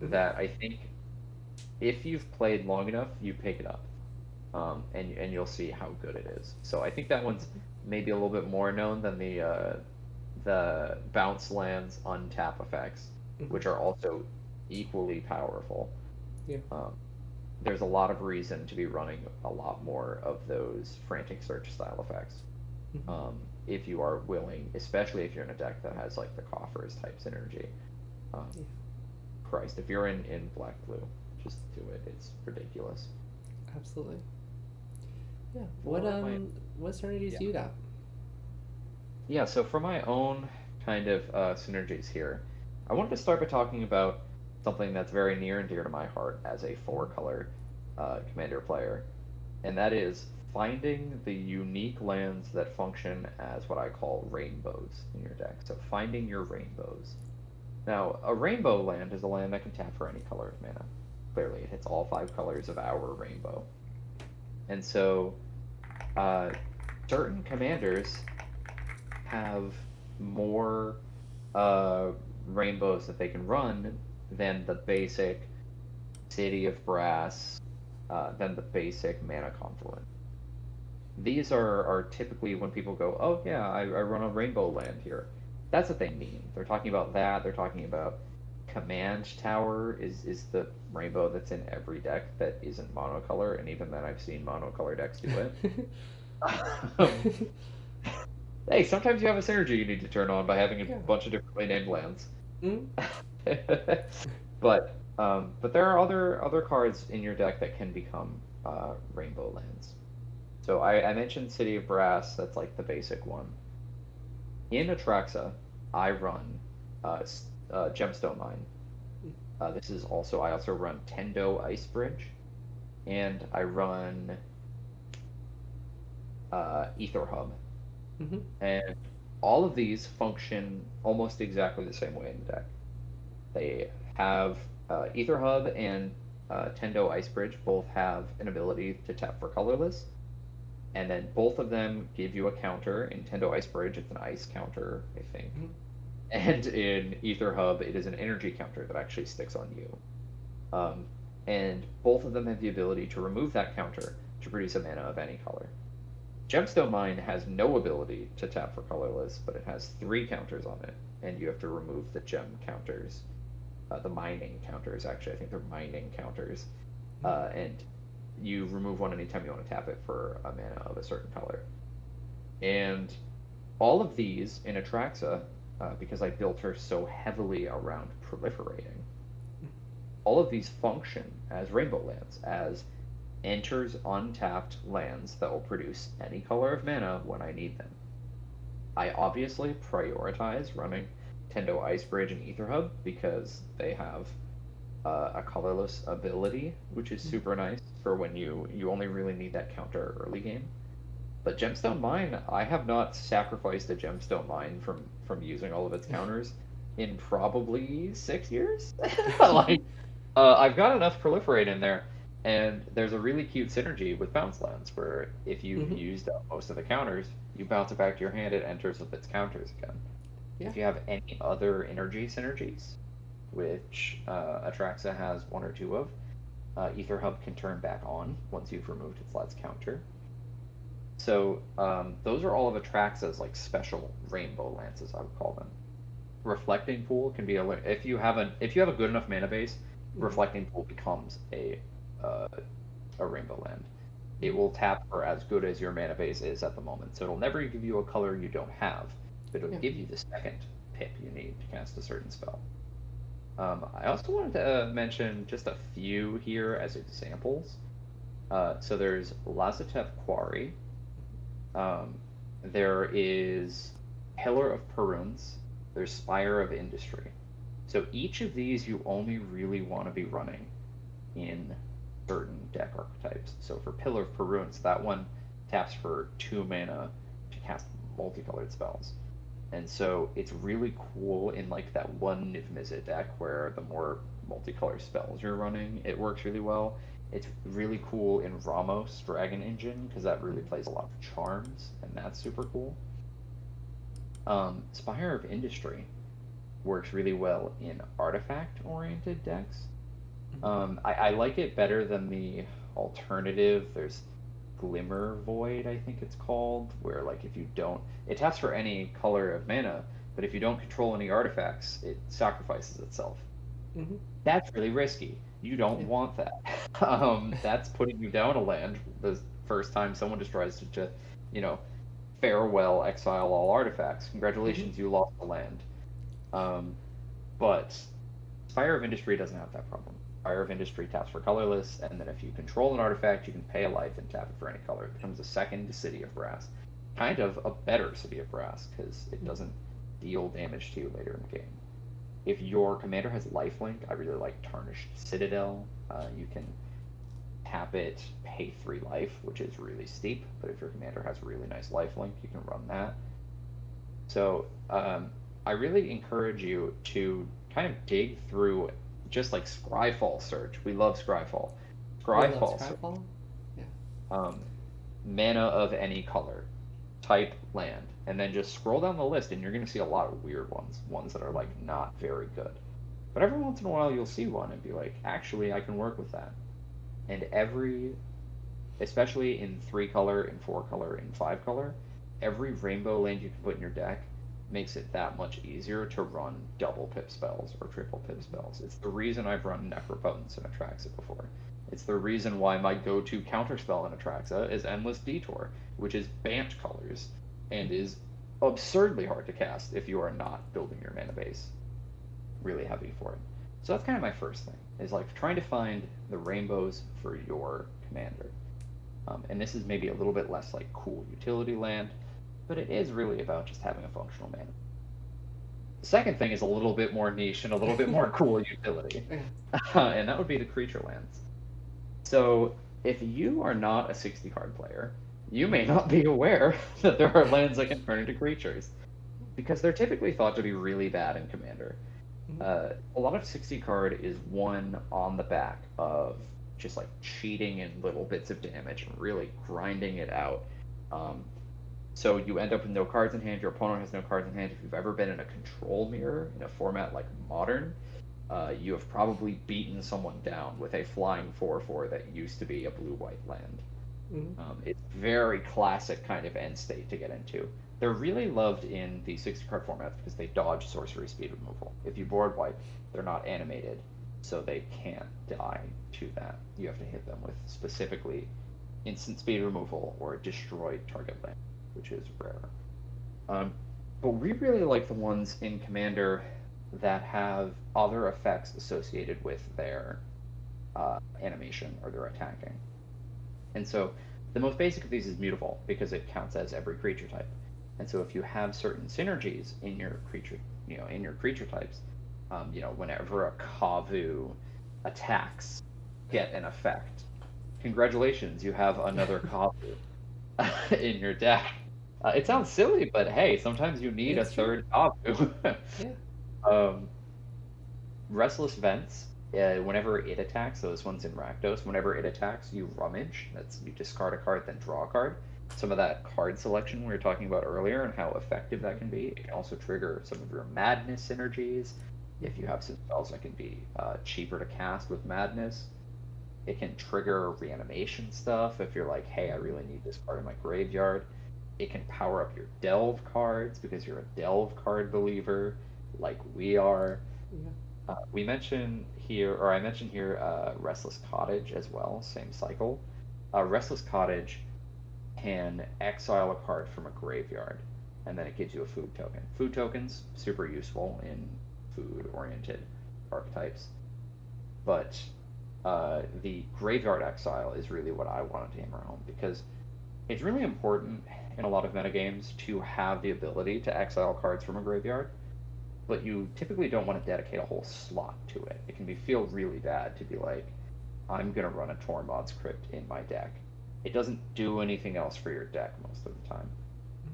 that I think if you've played long enough, you pick it up, and you'll see how good it is. So I think that one's maybe a little bit more known than the bounce lands untap effects, which are also equally powerful. Yeah. There's a lot of reason to be running a lot more of those frantic search style effects. if you are willing, especially if you're in a deck that has like the coffers type synergy. Yeah. Christ, if you're in black blue, just do it. It's ridiculous. Absolutely. Yeah. For my What synergies Yeah. do you got? Yeah, so for my own kind of synergies here, I wanted to start by talking about something that's very near and dear to my heart as a four-color commander player, and that is finding the unique lands that function as what I call rainbows in your deck. So finding your rainbows. Now, a rainbow land is a land that can tap for any color of mana. Clearly, it hits all 5 colors of our rainbow. And so, certain commanders have more rainbows that they can run than the basic City of Brass, than the basic Mana Confluent. These are typically when people go, oh yeah, I run a rainbow land here. That's what they mean. They're talking about that. They're talking about Command Tower is the rainbow that's in every deck that isn't monocolor, and even then I've seen monocolor decks do it. Hey, sometimes you have a synergy you need to turn on by having a bunch of differently named lands. But there are other cards in your deck that can become rainbow lands. So I mentioned City of Brass, that's like the basic one. In Atraxa, I run Gemstone Mine. I also run Tendo Ice Bridge, and I run Ether Hub. And all of these function almost exactly the same way in the deck. They have Ether Hub and Tendo Ice Bridge both have an ability to tap for colorless, and then both of them give you a counter. In Tendo Ice Bridge, it's an ice counter, I think. And in Ether Hub, it is an energy counter that actually sticks on you. And both of them have the ability to remove that counter to produce a mana of any color. Gemstone Mine has no ability to tap for colorless, but it has 3 counters on it, and you have to remove the gem counters. The mining counters, actually. I think they're mining counters. And you remove one anytime you want to tap it for a mana of a certain color. And all of these in Atraxa, because I built her so heavily around proliferating, all of these function as rainbow lands, as enters untapped lands that will produce any color of mana when I need them. I obviously prioritize running Tendo Ice Bridge and Ether Hub because they have a colorless ability, which is super nice for when you only really need that counter early game. But Gemstone Mine, I have not sacrificed a Gemstone Mine from using all of its counters in probably 6 years. I've got enough proliferate in there. And there's a really cute synergy with bounce lands where if you've used up most of the counters, you bounce it back to your hand, it enters with its counters again. Yeah. If you have any other energy synergies, which Atraxa has 1 or 2 of, Ether Hub can turn back on once you've removed its last counter. So those are all of Atraxa's like special rainbow lances, I would call them. Reflecting Pool can be if you have a good enough mana base, Reflecting Pool becomes a rainbow land. It will tap for as good as your mana base is at the moment. So it'll never give you a color you don't have, but it'll give you the second pip you need to cast a certain spell. I also wanted to mention just a few here as examples. So there's Lazatep Quarry. There is Pillar of Peruns. There's Spire of Industry. So each of these you only really want to be running in certain deck archetypes. So for Pillar of Peruns, that one taps for 2 mana to cast multicolored spells. And so it's really cool in like that one Niv-Mizzet deck where the more multicolored spells you're running, it works really well. It's really cool in Ramos Dragon Engine because that really plays a lot of charms, and that's super cool. Spire of Industry works really well in artifact-oriented decks. I like it better than the alternative. There's Glimmer Void, I think it's called, where like if you don't, it taps for any color of mana, but if you don't control any artifacts, it sacrifices itself. That's really risky. You don't want that. That's putting you down a land the first time someone just tries to farewell, exile all artifacts. Congratulations, you lost the land. But Fire of Industry doesn't have that problem. Fire of Industry taps for colorless, and then if you control an artifact, you can pay a life and tap it for any color. It becomes a second City of Brass. Kind of a better City of Brass, because it doesn't deal damage to you later in the game. If your commander has lifelink, I really like Tarnished Citadel. You can tap it, pay 3 life, which is really steep, but if your commander has really nice lifelink, you can run that. So I really encourage you to kind of dig through just like Scryfall search. We love Scryfall. Scryfall? Yeah. Mana of any color, type land, and then just scroll down the list and you're going to see a lot of weird ones that are like not very good. But every once in a while you'll see one and be like, actually I can work with that. And especially in 3 color, in 4 color, in 5 color, every rainbow land you can put in your deck makes it that much easier to run double pip spells or triple pip spells. It's the reason I've run Necropotence in Atraxa before. It's the reason why my go-to counterspell in Atraxa is Endless Detour, which is Bant colors, and is absurdly hard to cast if you are not building your mana base really heavy for it. So that's kind of my first thing, is like trying to find the rainbows for your commander. And this is maybe a little bit less like cool utility land, but it is really about just having a functional mana. The second thing is a little bit more niche and a little bit more cool utility, and that would be the creature lands. So if you are not a 60 card player, you may not be aware that there are lands that can turn into creatures, because they're typically thought to be really bad in Commander. A lot of 60 card is won on the back of just like cheating in little bits of damage and really grinding it out. So you end up with no cards in hand, your opponent has no cards in hand. If you've ever been in a control mirror in a format like Modern, you have probably beaten someone down with a flying 4/4 that used to be a blue-white land. It's very classic kind of end state to get into. They're really loved in the 60 card formats because they dodge sorcery speed removal. If you board wipe, they're not animated, so they can't die to that. You have to hit them with specifically instant speed removal or destroyed target land, which is rare. But we really like the ones in Commander that have other effects associated with their animation or their attacking. And so the most basic of these is Mutavault, because it counts as every creature type. And so if you have certain synergies in your creature, in your creature types, whenever a Kavu attacks, get an effect. Congratulations, you have another Kavu in your deck. It sounds silly, but hey, sometimes you need a third Kavu. Restless Vents, whenever it attacks, so this one's in Rakdos, whenever it attacks, you rummage. You discard a card, then draw a card. Some of that card selection we were talking about earlier and how effective that can be. It can also trigger some of your Madness synergies. If you have some spells that can be cheaper to cast with Madness. It can trigger reanimation stuff if you're like, hey, I really need this card in my graveyard. It can power up your Delve cards because you're a Delve card believer, like we are. Yeah. I mentioned here Restless Cottage as well, same cycle. Restless Cottage can exile a card from a graveyard, and then it gives you a food token. Food tokens, super useful in food-oriented archetypes, but the graveyard exile is really what I wanted to hammer home, because it's really important in a lot of metagames to have the ability to exile cards from a graveyard, but you typically don't want to dedicate a whole slot to it. It can feel really bad to be like, I'm going to run a Tormod's Crypt in my deck. It doesn't do anything else for your deck most of the time.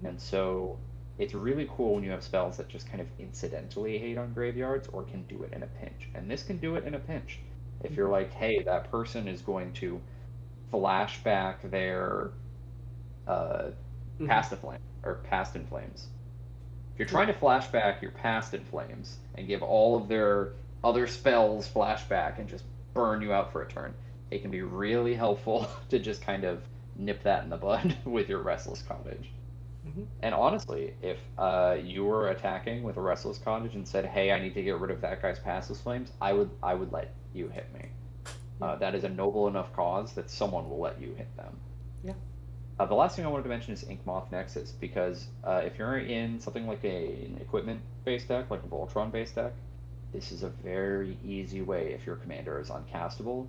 And so it's really cool when you have spells that just kind of incidentally hate on graveyards or can do it in a pinch. And this can do it in a pinch. If you're like, hey, that person is going to flashback their Past in Flames. If you're trying to flashback your Past in Flames and give all of their other spells flashback and just burn you out for a turn, it can be really helpful to just kind of nip that in the bud with your Restless Cottage. And honestly, if you were attacking with a Restless Cottage and said, hey, I need to get rid of that guy's Past in Flames, I would let you hit me. That is a noble enough cause that someone will let you hit them. Yeah. The last thing I wanted to mention is Inkmoth Nexus, because if you're in something like an equipment-based deck, like a Voltron-based deck, this is a very easy way, if your commander is uncastable,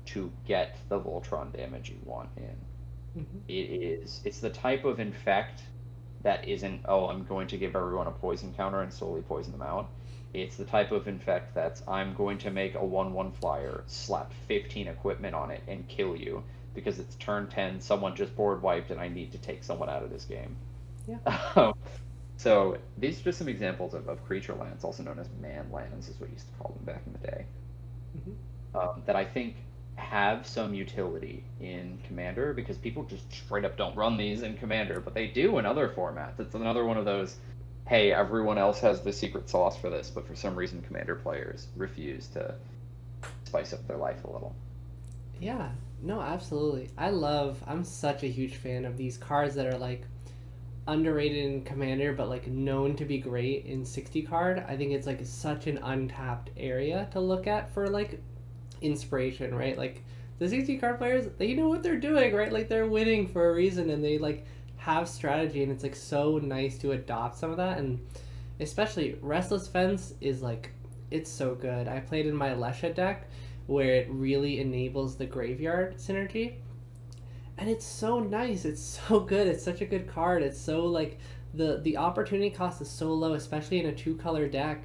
to get the Voltron damage you want in. It's the type of infect that isn't, oh, I'm going to give everyone a poison counter and slowly poison them out. It's the type of infect that's, I'm going to make a 1/1 flyer, slap 15 equipment on it, and kill you, because it's turn 10, someone just board wiped, and I need to take someone out of this game. Yeah. So these are just some examples of creature lands, also known as man lands, is what we used to call them back in the day, that I think have some utility in Commander, because people just straight up don't run these in Commander, but they do in other formats. It's another one of those, hey, everyone else has the secret sauce for this, but for some reason Commander players refuse to spice up their life a little. Yeah, no, absolutely. I'm such a huge fan of these cards that are like underrated in Commander, but like known to be great in 60 card. I think it's like such an untapped area to look at for like inspiration, right? Like the 60 card players, they know what they're doing, right? Like they're winning for a reason, and they like have strategy, and it's like so nice to adopt some of that. And especially Restless Fence is like, it's so good. I played in my Lesha deck where it really enables the graveyard synergy, and it's so nice, it's so good, it's such a good card. It's so like the opportunity cost is so low, especially in a 2-color deck,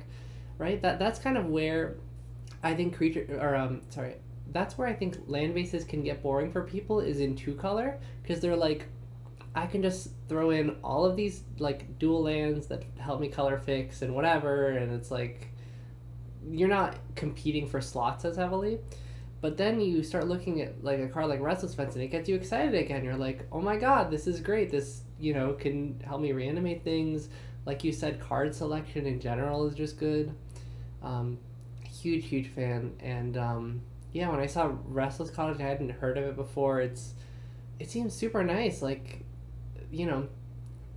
right? That's kind of where I think that's where I think land bases can get boring for people, is in 2-color, because they're like, I can just throw in all of these like dual lands that help me color fix and whatever, and it's like you're not competing for slots as heavily. But then you start looking at like a card like Restless Fence, and it gets you excited again. You're like, oh my god, this is great. This, can help me reanimate things. Like you said, card selection in general is just good. Huge fan. And yeah, when I saw Restless Cottage, I hadn't heard of it before. It seems super nice. Like,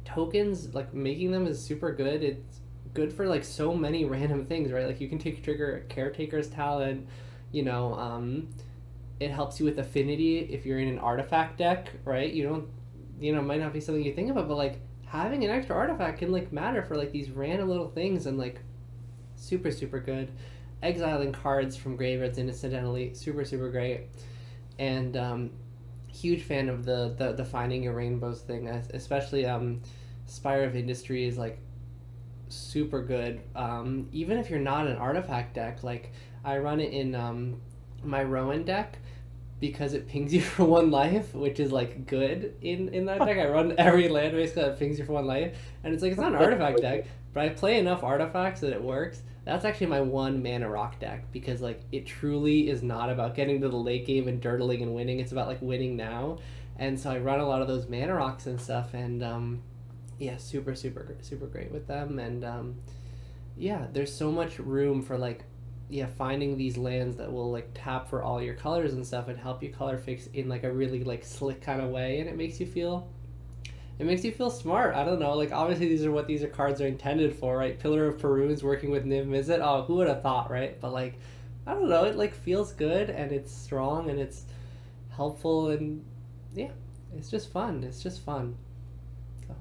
tokens, like making them is super good. It's good for like so many random things, right? Like you can trigger Caretaker's Talent. It helps you with affinity if you're in an artifact deck, right? It might not be something you think about, but like having an extra artifact can like matter for like these random little things, and like super good. Exiling cards from graveyards incidentally, super great. And huge fan of the finding your rainbows thing, especially Spire of Industry is like super good. Even if you're not an artifact deck, like I run it in my Rowan deck because it pings you for 1 life, which is like good in that deck. I run every land base because it pings you for 1 life, and it's like, it's not an artifact deck, but I play enough artifacts that it works. That's actually my 1 mana rock deck, because like it truly is not about getting to the late game and dirtling and winning. It's about like winning now, and so I run a lot of those mana rocks and stuff, and yeah, super great with them. And yeah, there's so much room for like, yeah, finding these lands that will like tap for all your colors and stuff and help you color fix in like a really like slick kind of way, and it makes you feel smart. I don't know, like obviously these are cards are intended for, right? Pillar of Peru's working with Niv Mizzet. Oh, who would have thought, right? But like, I don't know, it like feels good, and it's strong, and it's helpful, and yeah, it's just fun. So.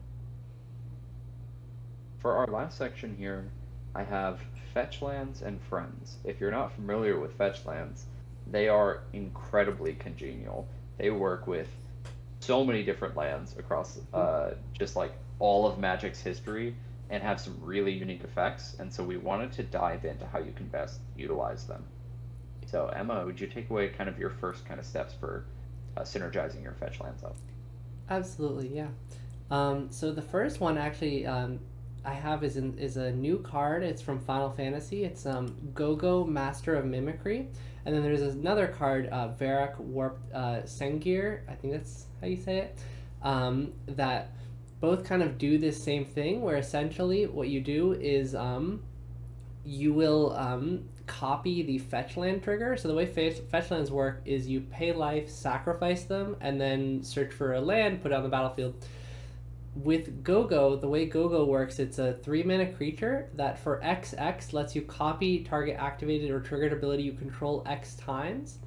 For our last section here, I have fetch lands and friends. If you're not familiar with fetch lands, they are incredibly congenial. They work with so many different lands across just like all of Magic's history, and have some really unique effects, and so we wanted to dive into how you can best utilize them. So Emma, would you take away kind of your first kind of steps for synergizing your fetch lands up? Absolutely, yeah. So the first one actually I have is a new card. It's from Final Fantasy. It's Go-Go Master of Mimicry. And then there's another card, Varrock Warped Sengir, I think that's how you say it, that both kind of do this same thing, where essentially what you do is you will copy the fetch land trigger. So the way fetch lands work is you pay life, sacrifice them, and then search for a land, put it on the battlefield. With Go-Go, the way Go-Go works, it's a 3-mana creature that for XX lets you copy target activated or triggered ability you control X times.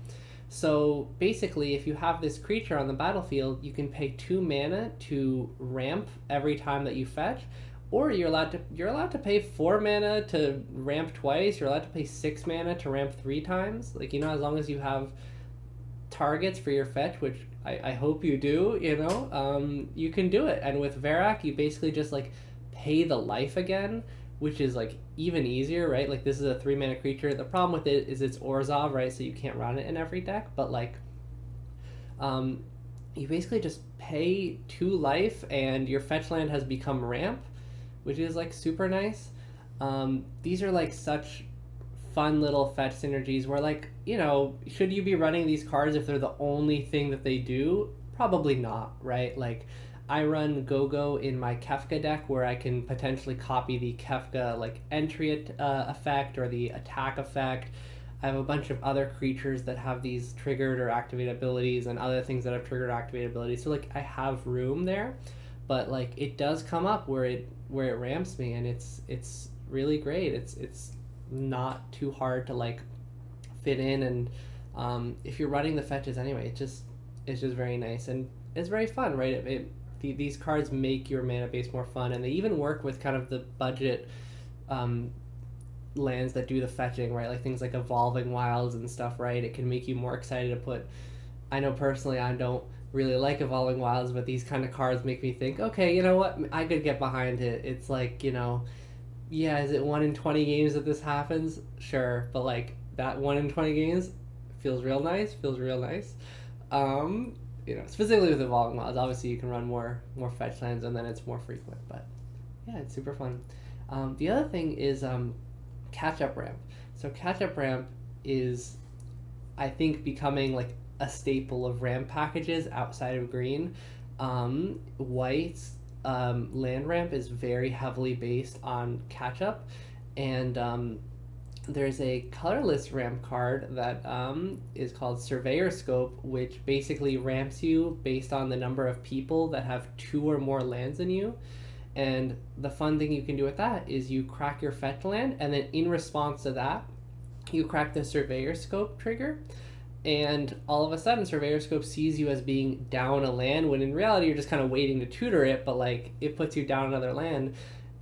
So basically, if you have this creature on the battlefield, you can pay 2 mana to ramp every time that you fetch, or you're allowed to pay 4 mana to ramp twice. You're allowed to pay 6 mana to ramp 3 times. Like, as long as you have targets for your fetch, which I hope you do, you can do it. And with Verak, you basically just like pay the life again, which is like even easier, right? Like, this is a 3 mana creature. The problem with it is it's Orzhov, right? So you can't run it in every deck, but like you basically just pay 2 life and your fetch land has become ramp, which is like super nice. These are like such fun little fetch synergies where, like, should you be running these cards if they're the only thing that they do? Probably not, right? Like, I run Go-Go in my Kefka deck where I can potentially copy the Kefka like entry effect or the attack effect. I have a bunch of other creatures that have these triggered or activated abilities and other things that have triggered or activated abilities. So like I have room there, but like it does come up where it ramps me, and it's really great. It's not too hard to like fit in, and if you're running the fetches anyway, it's just very nice and it's very fun, right? These cards make your mana base more fun, and they even work with kind of the budget lands that do the fetching, right? Like things like Evolving Wilds and stuff, right? It can make you more excited to put. I know personally I don't really like Evolving Wilds, but these kind of cards make me think, okay, you know what? I could get behind it. It's like, yeah, is it 1 in 20 games that this happens? Sure, but like that 1 in 20 games feels real nice. Specifically with Evolving Wilds, obviously you can run more fetch lands and then it's more frequent, but yeah, it's super fun. The other thing is catch-up ramp. So catch-up ramp is, I think, becoming like a staple of ramp packages outside of green. White's land ramp is very heavily based on catch-up, and there's a colorless ramp card that is called Surveyor Scope, which basically ramps you based on the number of people that have 2 or more lands in you. And the fun thing you can do with that is you crack your fetch land, and then in response to that, you crack the Surveyor Scope trigger, and all of a sudden Surveyor Scope sees you as being down a land, when in reality you're just kind of waiting to tutor it, but like it puts you down another land,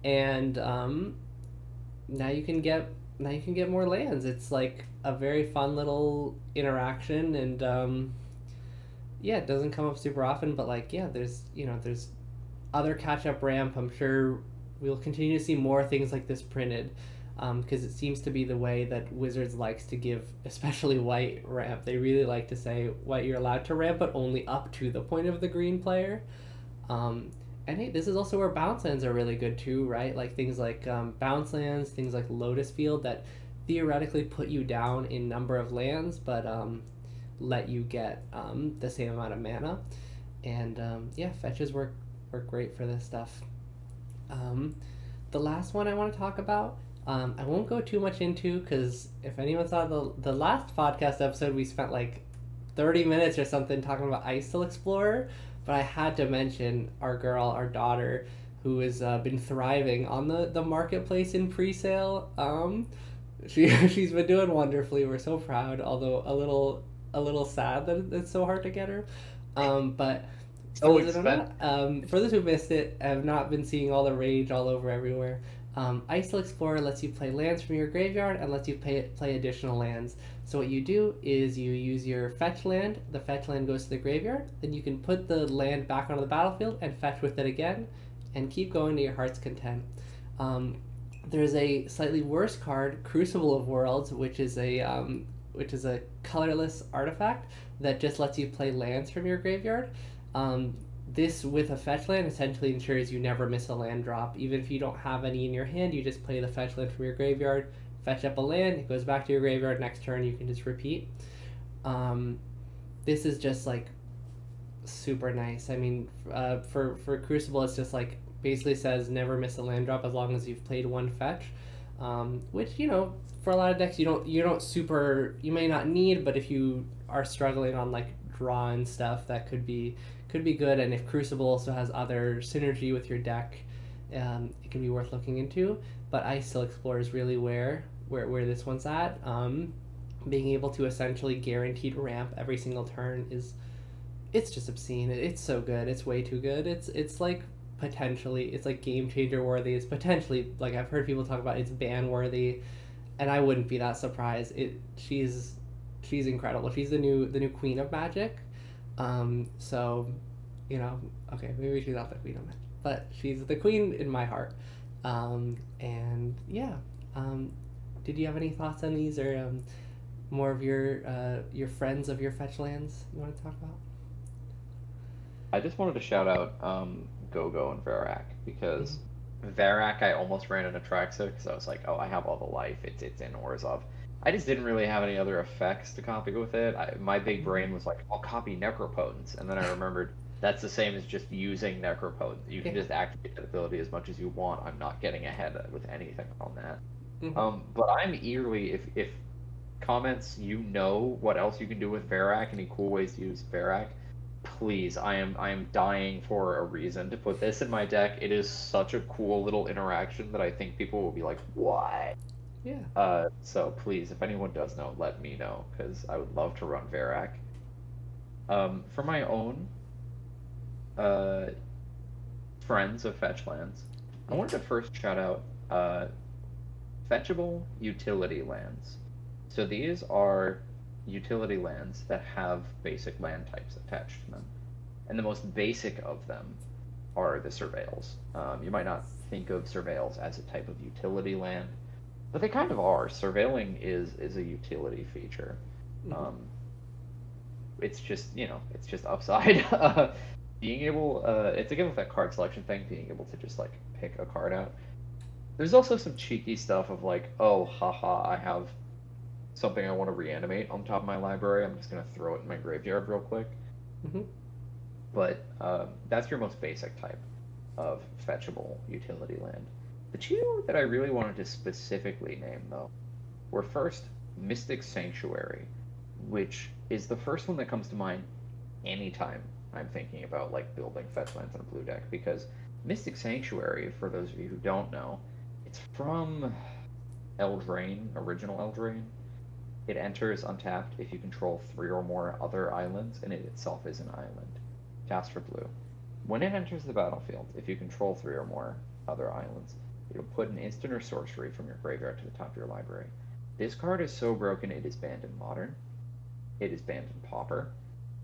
and now you can get more lands. It's like a very fun little interaction, and yeah, it doesn't come up super often, but like, yeah, there's other catch-up ramp. I'm sure we'll continue to see more things like this printed, because it seems to be the way that Wizards likes to give, especially white ramp. They really like to say, white, you're allowed to ramp, but only up to the point of the green player. And hey, this is also where bounce lands are really good too, right? Like things like bounce lands, things like Lotus Field that theoretically put you down in number of lands, but let you get the same amount of mana. And yeah, fetches work great for this stuff. The last one I want to talk about, I won't go too much into, because if anyone saw the last podcast episode, we spent like 30 minutes or something talking about Iceland Explorer, but I had to mention our daughter, who has been thriving on the marketplace in pre-sale. She's been doing wonderfully. We're so proud, although a little sad that it's so hard to get her. But so expensive. For those who missed it, have not been seeing all the rage all over everywhere. Iceland Explorer lets you play lands from your graveyard and lets you play additional lands. So what you do is you use your fetch land, the fetch land goes to the graveyard, then you can put the land back onto the battlefield and fetch with it again, and keep going to your heart's content. There's a slightly worse card, Crucible of Worlds, which is a colorless artifact that just lets you play lands from your graveyard. This, with a fetch land, essentially ensures you never miss a land drop. Even if you don't have any in your hand, you just play the fetch land from your graveyard, fetch up a land, it goes back to your graveyard, next turn you can just repeat. This is just like super nice. I mean, for Crucible, it's just like basically says never miss a land drop as long as you've played one fetch, which, for a lot of decks you may not need, but if you are struggling on like draw and stuff, that could be good. And if Crucible also has other synergy with your deck, it can be worth looking into. But Iceland Explorer is really where this one's at. being able to essentially guaranteed ramp every single turn it's just obscene. It's so good. It's way too good. It's like potentially it's like game changer worthy. It's potentially like I've heard people talk about it's ban worthy, and I wouldn't be that surprised. She's incredible. She's the new queen of magic. So, okay, maybe she's not the queen of magic, but she's the queen in my heart. And yeah. Did you have any thoughts on these, or more of your friends of your fetch lands you want to talk about? I just wanted to shout out Go-Go and Varak because Varak I almost ran in Atraxa because I was like, oh, I have all the life. It's in Orzhov. I just didn't really have any other effects to copy with it. My big brain was like, I'll copy Necropotence, and then I remembered that's the same as just using Necropotence. You can just activate that ability as much as you want. I'm not getting ahead with anything on that. But I'm eagerly, if comments, what else you can do with Varak, any cool ways to use Varak, please, I am dying for a reason to put this in my deck. It is such a cool little interaction that I think people will be like, what? Yeah. So please, if anyone does know, let me know, because I would love to run Varak. For my own friends of Fetchlands, I wanted to first shout out fetchable utility lands. So these are utility lands that have basic land types attached to them. And the most basic of them are the Surveils. You might not think of Surveils as a type of utility land, but they kind of are. Surveilling is a utility feature. It's just, it's just upside. Being able, it's again with that card selection thing, being able to just like pick a card out. There's also some cheeky stuff of like, oh, haha, I have something I want to reanimate on top of my library. I'm just going to throw it in my graveyard real quick. But that's your most basic type of fetchable utility land. The two that I really wanted to specifically name, though, were first Mystic Sanctuary, which is the first one that comes to mind anytime I'm thinking about like building fetch lands in a blue deck, because Mystic Sanctuary, for those of you who don't know, it's from Eldraine, original Eldraine. It enters untapped if you control 3 or more other islands, and it itself is an island. Cast for blue. When it enters the battlefield, if you control 3 or more other islands, it'll put an instant or sorcery from your graveyard to the top of your library. This card is so broken it is banned in Modern. It is banned in Pauper.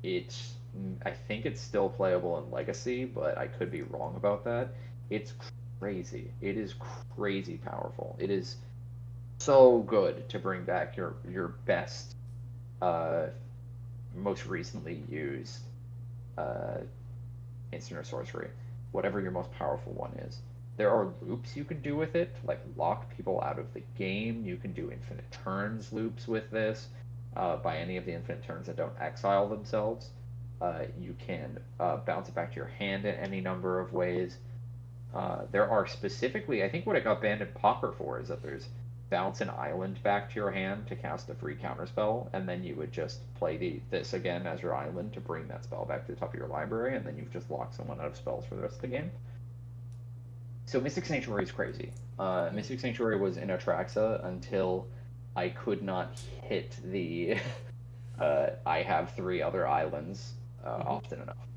I think it's still playable in Legacy, but I could be wrong about that. It's crazy. It is crazy powerful. It is so good to bring back your best, most recently used instant or sorcery, whatever your most powerful one is. There are loops you can do with it, like lock people out of the game. You can do infinite turns loops with this, by any of the infinite turns that don't exile themselves. You can bounce it back to your hand in any number of ways. There are specifically, I think what it got banned in Pauper for is that there's bounce an island back to your hand to cast a free counterspell, and then you would just play this again as your island to bring that spell back to the top of your library, and then you've just locked someone out of spells for the rest of the game. So Mystic Sanctuary is crazy. Mystic Sanctuary was in Atraxa until I could not hit the I have 3 other islands often enough.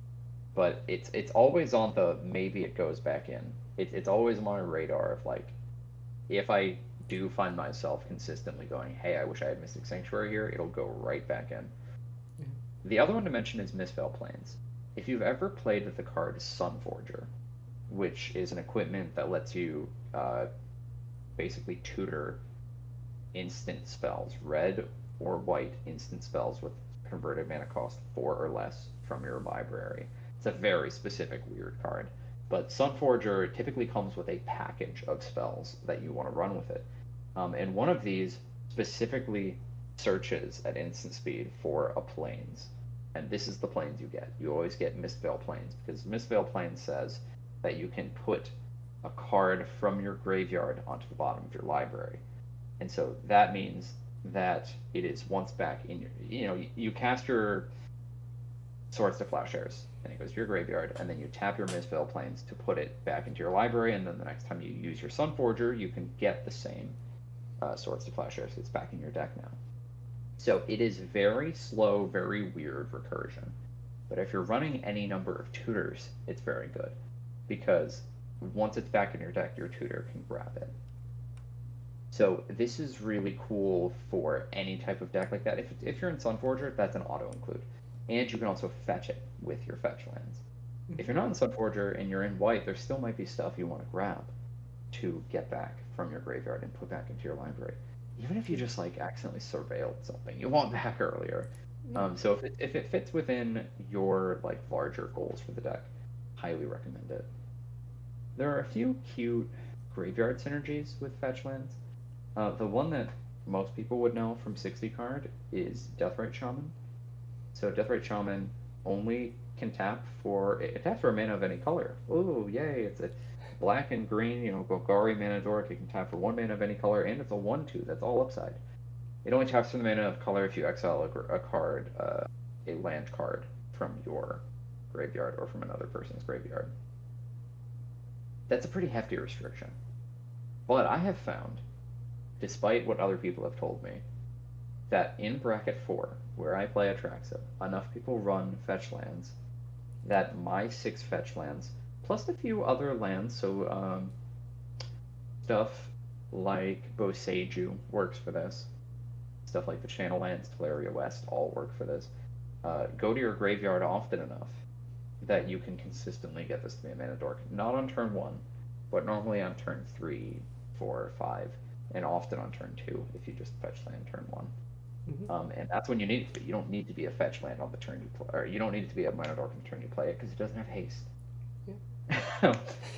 But it's always on the maybe it goes back in. It's always on my radar of like, if I do find myself consistently going, hey, I wish I had Mystic Sanctuary here, it'll go right back in. The other one to mention is Mistveil Plains. If you've ever played with the card Sunforger, which is an equipment that lets you basically tutor instant spells, red or white instant spells with converted mana cost 4 or less from your library. It's a very specific weird card. But Sunforger typically comes with a package of spells that you want to run with it. And one of these specifically searches at instant speed for a Plains. And this is the Plains you get. You always get Mistveil Plains, because Mistveil Plains says that you can put a card from your graveyard onto the bottom of your library. And so that means that it is once back in your, you cast your Swords to Plowshares, and it goes to your graveyard, and then you tap your Mistveil Plains to put it back into your library, and then the next time you use your Sunforger, you can get the same Swords to Plowshares. It's back in your deck now. So it is very slow, very weird recursion. But if you're running any number of tutors, it's very good. Because once it's back in your deck, your tutor can grab it. So this is really cool for any type of deck like that. If you're in Sunforger, that's an auto include. And you can also fetch it with your fetch lands. If you're not in Sunforger and you're in white, there still might be stuff you want to grab to get back from your graveyard and put back into your library. Even if you just like accidentally surveilled something you want back earlier. So if it fits within your like larger goals for the deck, highly recommend it. There are a few cute graveyard synergies with fetch lands. The one that most people would know from 60 card is Deathrite Shaman. So Deathrite Shaman only can tap for it taps for a mana of any color. Oh yay! It's a black and green, Golgari Mana Dork. It can tap for 1 mana of any color, and it's a 1/2. That's all upside. It only taps for the mana of color if you exile a card, a land card from your graveyard or from another person's graveyard. That's a pretty hefty restriction. But I have found, despite what other people have told me, that in bracket 4, where I play Atraxa, enough people run fetch lands that my 6 fetch lands, plus a few other lands, so stuff like Boseiju works for this, stuff like the Channel Lands, Teleria West, all work for this, go to your graveyard often enough that you can consistently get this to be a Mana Dork. Not on turn 1, but normally on turn 3, 4, 5, and often on turn 2 if you just fetch land turn 1. And that's when you need it to be. You don't need to be a fetch land on the turn you play, or you don't need it to be a Mana Dork on the turn you play it because it doesn't have haste.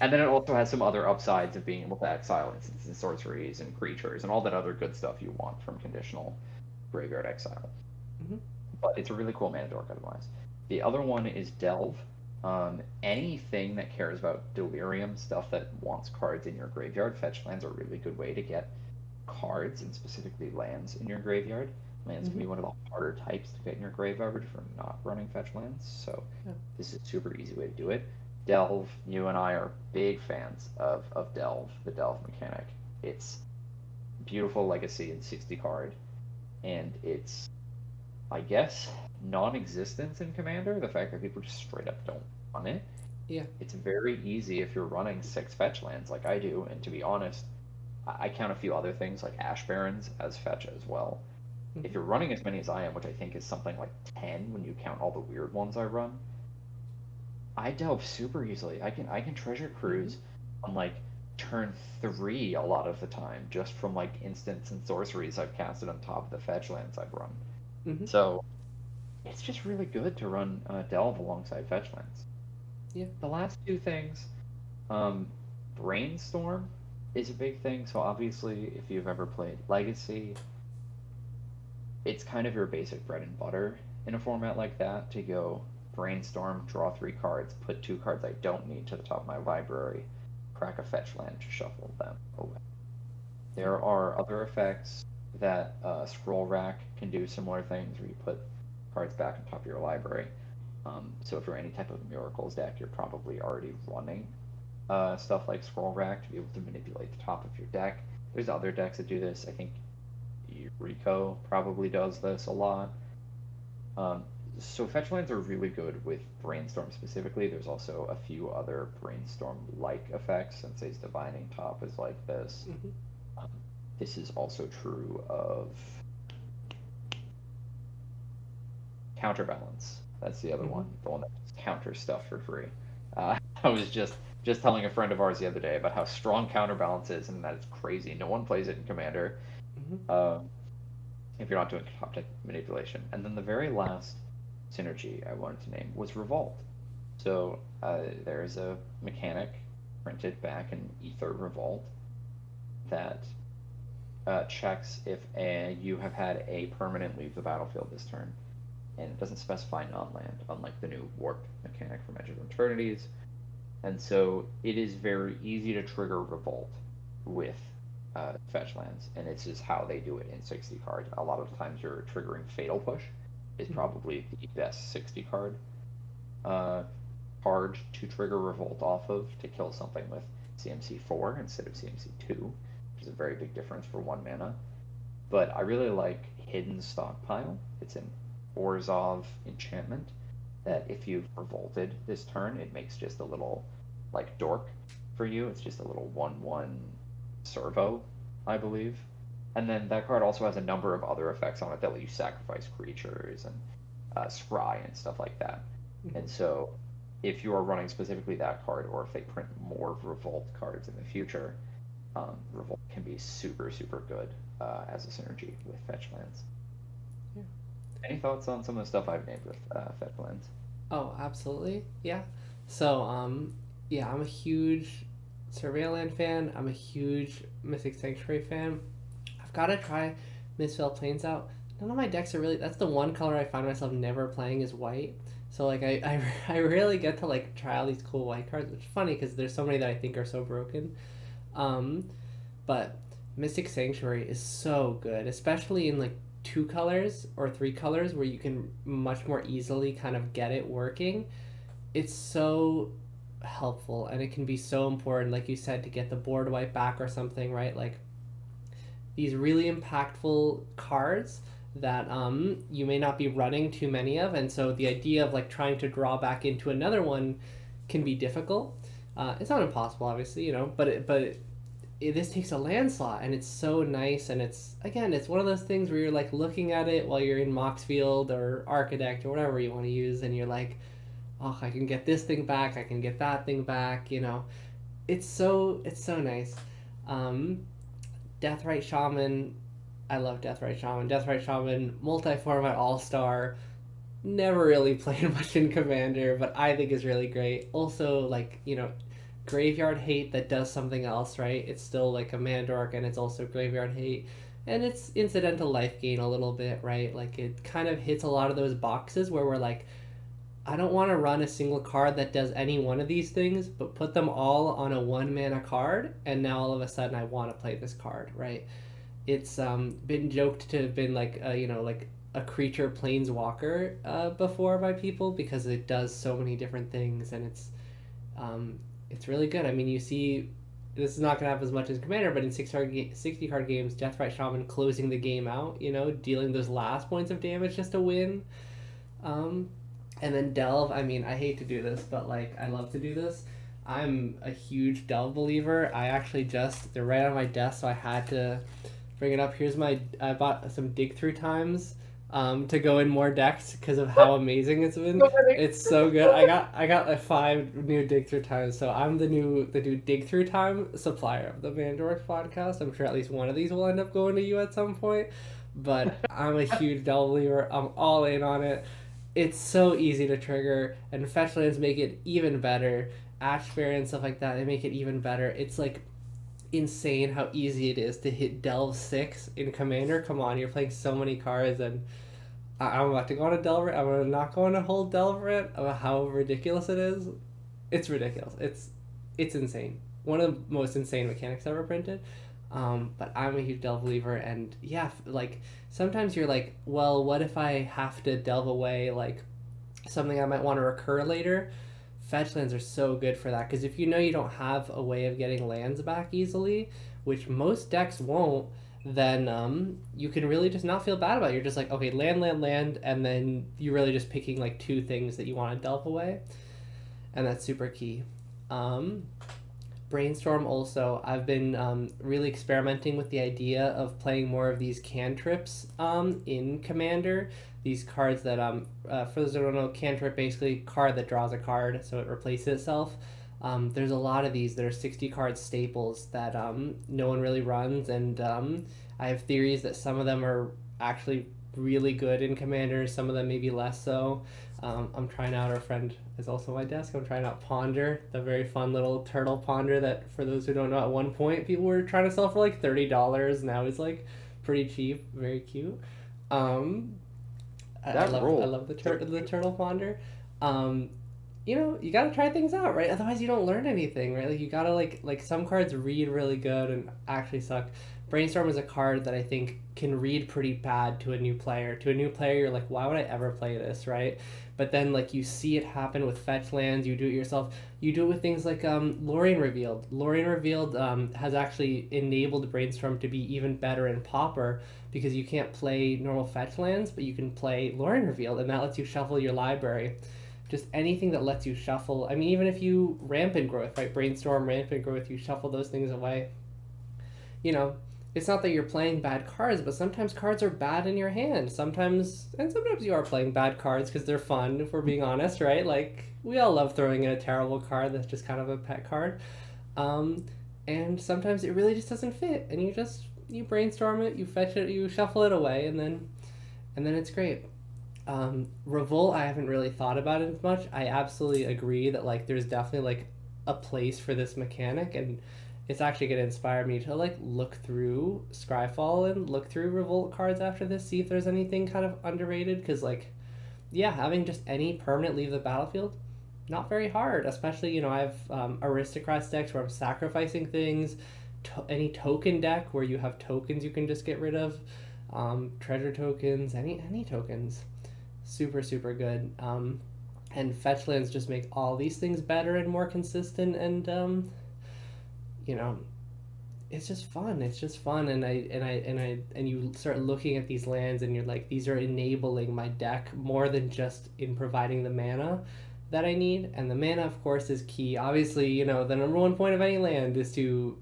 And then it also has some other upsides of being able to exile instances and sorceries and creatures and all that other good stuff you want from conditional graveyard exile. But it's a really cool Mana Dork otherwise. The other one is Delve. Anything that cares about Delirium, stuff that wants cards in your graveyard, fetch lands are a really good way to get cards, and specifically lands, in your graveyard. Lands can be one of the harder types to get in your graveyard for not running fetch lands, so this is a super easy way to do it. Delve, you and I are big fans of Delve, the Delve mechanic. It's beautiful legacy in 60 card, and it's, I guess, non-existence in Commander, the fact that people just straight up don't run it. It's very easy if you're running 6 fetch lands like I do, and to be honest, I count a few other things like Ash Barrens as fetch as well. If you're running as many as I am, which I think is something like 10 when you count all the weird ones I run, I delve super easily. I can treasure cruise on like turn 3 a lot of the time, just from like instants and sorceries I've casted on top of the fetch lands I've run. So it's just really good to run delve alongside fetch lands. The last 2 things, Brainstorm is a big thing. So obviously, if you've ever played Legacy, it's kind of your basic bread and butter in a format like that to go Brainstorm, draw 3 cards, put 2 cards I don't need to the top of my library, crack a fetch land to shuffle them away. There are other effects that Scroll Rack can do similar things where you put cards back on top of your library. So if you're any type of Miracles deck, you're probably already running stuff like Scroll Rack to be able to manipulate the top of your deck. There's other decks that do this. I think Rico probably does this a lot. So fetch lands are really good with Brainstorm specifically. There's also a few other Brainstorm-like effects. Sensei's Divining Top is like this. This is also true of Counterbalance. That's the other one, the one that counters stuff for free. I was just telling a friend of ours the other day about how strong Counterbalance is, and that it's crazy. No one plays it in Commander if you're not doing top deck manipulation. And then the very last synergy I wanted to name was Revolt. So there's a mechanic printed back in Ether Revolt that checks if you have had a permanent leave the battlefield this turn. And it doesn't specify non-land, unlike the new Warp mechanic from Edge of Eternities. And so it is very easy to trigger Revolt with fetch lands, and it's just how they do it in 60 card. A lot of the times you're triggering Fatal Push is probably the best 60 card card to trigger Revolt off of to kill something with CMC 4 instead of CMC 2, which is a very big difference for 1 mana. But I really like hidden stockpile. It's an Orzhov enchantment that if you've revolted this turn, it makes just a little like dork for you. It's just a little 1/1 servo, I believe. And then that card also has a number of other effects on it that let you sacrifice creatures and scry and stuff like that. And so if you are running specifically that card, or if they print more Revolt cards in the future, Revolt can be super, super good as a synergy with fetch lands. Yeah. Any thoughts on some of the stuff I've named with fetch lands? Oh, absolutely. Yeah. So, yeah, I'm a huge Surveilland fan. I'm a huge Mystic Sanctuary fan. I've got to try Mistveiled Plains out. None of my decks are really... That's the one color I find myself never playing is white. So, like, I rarely get to, like, try all these cool white cards, which is funny because there's so many that I think are so broken. But Mystic Sanctuary is so good, especially in, like, 2 colors or 3 colors where you can much more easily kind of get it working. It's so helpful, and it can be so important, like you said, to get the board wipe back or something, right? Like, these really impactful cards that you may not be running too many of, and so the idea of like trying to draw back into another one can be difficult. It's not impossible, obviously, but this takes a land slot, and it's so nice, and it's one of those things where you're like looking at it while you're in Moxfield or Architect or whatever you want to use, and you're like, oh, I can get this thing back, I can get that thing back, It's so nice. Deathrite Shaman, I love Deathrite Shaman. Deathrite Shaman, multi-format all-star, never really played much in Commander, but I think is really great. Also, like, Graveyard Hate that does something else, right? It's still like a Mana Dork, and it's also Graveyard Hate. And it's incidental life gain a little bit, right? Like, it kind of hits a lot of those boxes where we're like, I don't want to run a single card that does any one of these things, but put them all on a 1-mana card, and now all of a sudden I want to play this card, right? It's been joked to have been like a creature planeswalker before by people because it does so many different things, and it's really good. I mean, you see, this is not going to have as much as Commander, but in 60 card games, Deathrite Shaman closing the game out, dealing those last points of damage just to win. And then Delve, I mean, I hate to do this, but like, I love to do this. I'm a huge Delve believer. They're right on my desk, so I had to bring it up. I bought some dig through times to go in more decks because of how amazing it's been. It's so good. I got like 5 new dig through times, so I'm the new dig through time supplier of the Mana Dorks Podcast. I'm sure at least one of these will end up going to you at some point, but I'm a huge Delve believer. I'm all in on it. It's so easy to trigger, and fetch lands make it even better. Ashbear and stuff like that, they make it even better. It's like insane how easy it is to hit Delve 6 in Commander. Come on, you're playing so many cards, and I'm about to go on a Delve rant. I'm going to not go on a whole Delve rant about how ridiculous it is. It's ridiculous. It's insane. One of the most insane mechanics ever printed. But I'm a huge Delve believer, and yeah, like, sometimes you're like, well, what if I have to delve away, like, something I might want to recur later? Fetch lands are so good for that, because if you don't have a way of getting lands back easily, which most decks won't, then you can really just not feel bad about it. You're just like, okay, land, and then you're really just picking, like, 2 things that you want to delve away, and that's super key. Brainstorm also, I've been really experimenting with the idea of playing more of these cantrips in Commander. These cards that, for those who don't know, cantrip basically card that draws a card, so it replaces itself. There's a lot of these that are 60 card staples that no one really runs, and I have theories that some of them are actually really good in Commander, some of them maybe less so. I'm trying out, our friend is also on my desk, I'm trying out Ponder, the very fun little turtle Ponder that, for those who don't know, at one point people were trying to sell for like $30. Now it's like pretty cheap, very cute. I love the turtle Ponder. You gotta try things out, right? Otherwise you don't learn anything, right? Like, you gotta like some cards read really good and actually suck. Brainstorm is a card that I think can read pretty bad to a new player. To a new player, you're like, why would I ever play this, right? but then like you see it happen with fetch lands, you do it yourself. You do it with things like Lorien Revealed. Lorien Revealed has actually enabled Brainstorm to be even better in Pauper, because you can't play normal fetch lands, but you can play Lorien Revealed, and that lets you shuffle your library. Just anything that lets you shuffle. I mean, even if you Rampant Growth, right? Brainstorm, Rampant Growth, you shuffle those things away. You know, it's not that you're playing bad cards, but sometimes cards are bad in your hand. Sometimes you are playing bad cards because they're fun, if we're being honest, right? Like, we all love throwing in a terrible card that's just kind of a pet card. And sometimes it really just doesn't fit, and you brainstorm it, you fetch it, you shuffle it away, and then it's great. Revolt, I haven't really thought about it as much. I absolutely agree that like there's definitely like a place for this mechanic, and it's actually going to inspire me to like look through Scryfall and look through Revolt cards after this, see if there's anything kind of underrated, because like, yeah, having just any permanent leave the battlefield, not very hard. Especially, I have Aristocrats decks where I'm sacrificing things, any token deck where you have tokens you can just get rid of, treasure tokens, any tokens, super super good. And fetch lands just make all these things better and more consistent, and it's just fun. It's just fun, and you start looking at these lands, and you're like, these are enabling my deck more than just in providing the mana that I need. And the mana, of course, is key. Obviously, the number one point of any land is to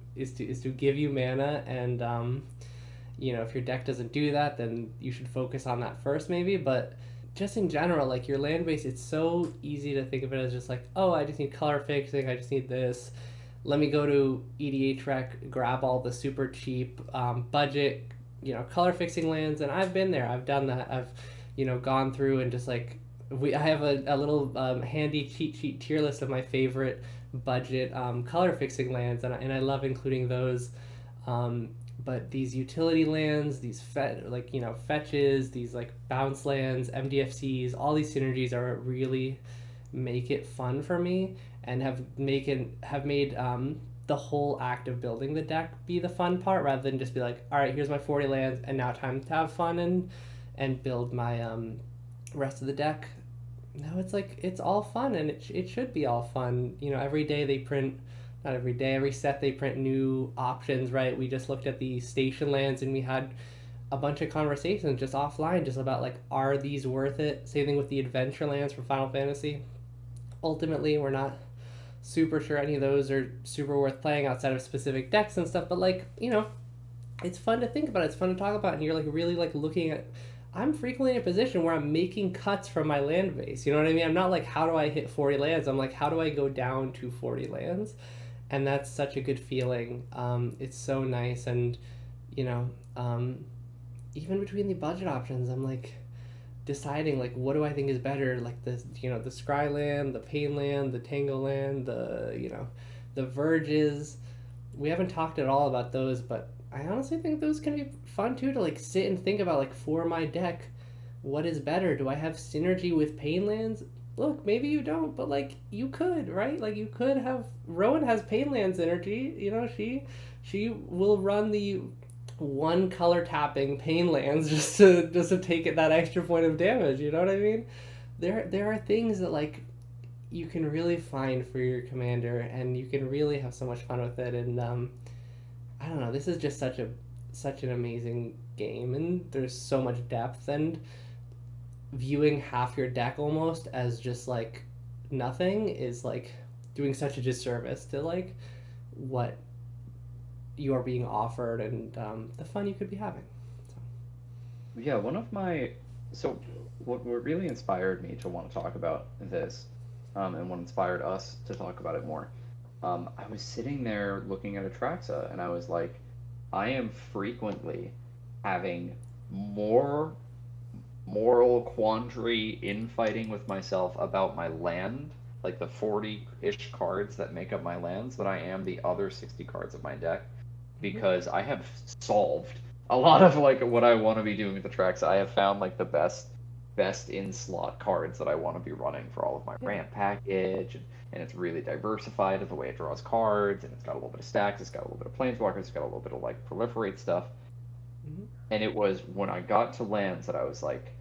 give you mana, and if your deck doesn't do that, then you should focus on that first, maybe. But just in general, like your land base, it's so easy to think of it as just like, oh, I just need color fixing, I just need this. Let me go to EDH Rec, grab all the super cheap budget, color fixing lands, and I've been there. I've done that. I've, gone through and just like I have a little handy cheat sheet tier list of my favorite budget color fixing lands, and I love including those. But these utility lands, these fetches, these like bounce lands, MDFCs, all these synergies are really make it fun for me, and have made the whole act of building the deck be the fun part, rather than just be like, all right, here's my 40 lands, and now time to have fun and build my rest of the deck. No, it's like, it's all fun, and it should be all fun. Every day they print, not every day, every set they print new options, right? We just looked at the station lands, and we had a bunch of conversations just offline, just about like, are these worth it? Same thing with the adventure lands for Final Fantasy. Ultimately, we're not super sure any of those are super worth playing outside of specific decks and stuff, but like, it's fun to think about, it's fun to talk about, and you're like really like looking at, I'm frequently in a position where I'm making cuts from my land base, you know what I mean? I'm not like, how do I hit 40 lands? I'm like, how do I go down to 40 lands? And that's such a good feeling. It's so nice. And even between the budget options, I'm like deciding like, what do I think is better, like the the Scry land, the Pain land, the Tango land, the Verges. We haven't talked at all about those, but I honestly think those can be fun too, to like sit and think about, like, for my deck, what is better? Do I have synergy with Pain lands? Look, maybe you don't, but like, you could, right? Like, you could have, Rowan has Pain land synergy, she will run the one color tapping Pain lands just to take it that extra point of damage, you know what I mean? There are things that like you can really find for your commander, and you can really have so much fun with it. And I don't know, this is just such an amazing game, and there's so much depth, and viewing half your deck almost as just like nothing is like doing such a disservice to like what you are being offered, and the fun you could be having. Yeah, what really inspired me to want to talk about this, and what inspired us to talk about it more, I was sitting there looking at Atraxa, and I was like, I am frequently having more moral quandary infighting with myself about my land, like the 40-ish cards that make up my lands, than I am the other 60 cards of my deck, because I have solved a lot of like what I want to be doing with Atraxa. I have found like the best in slot cards that I want to be running for all of my ramp package, and it's really diversified in the way it draws cards, and it's got a little bit of stacks, it's got a little bit of planeswalkers, it's got a little bit of like proliferate stuff. And it was when I got to lands that I was like,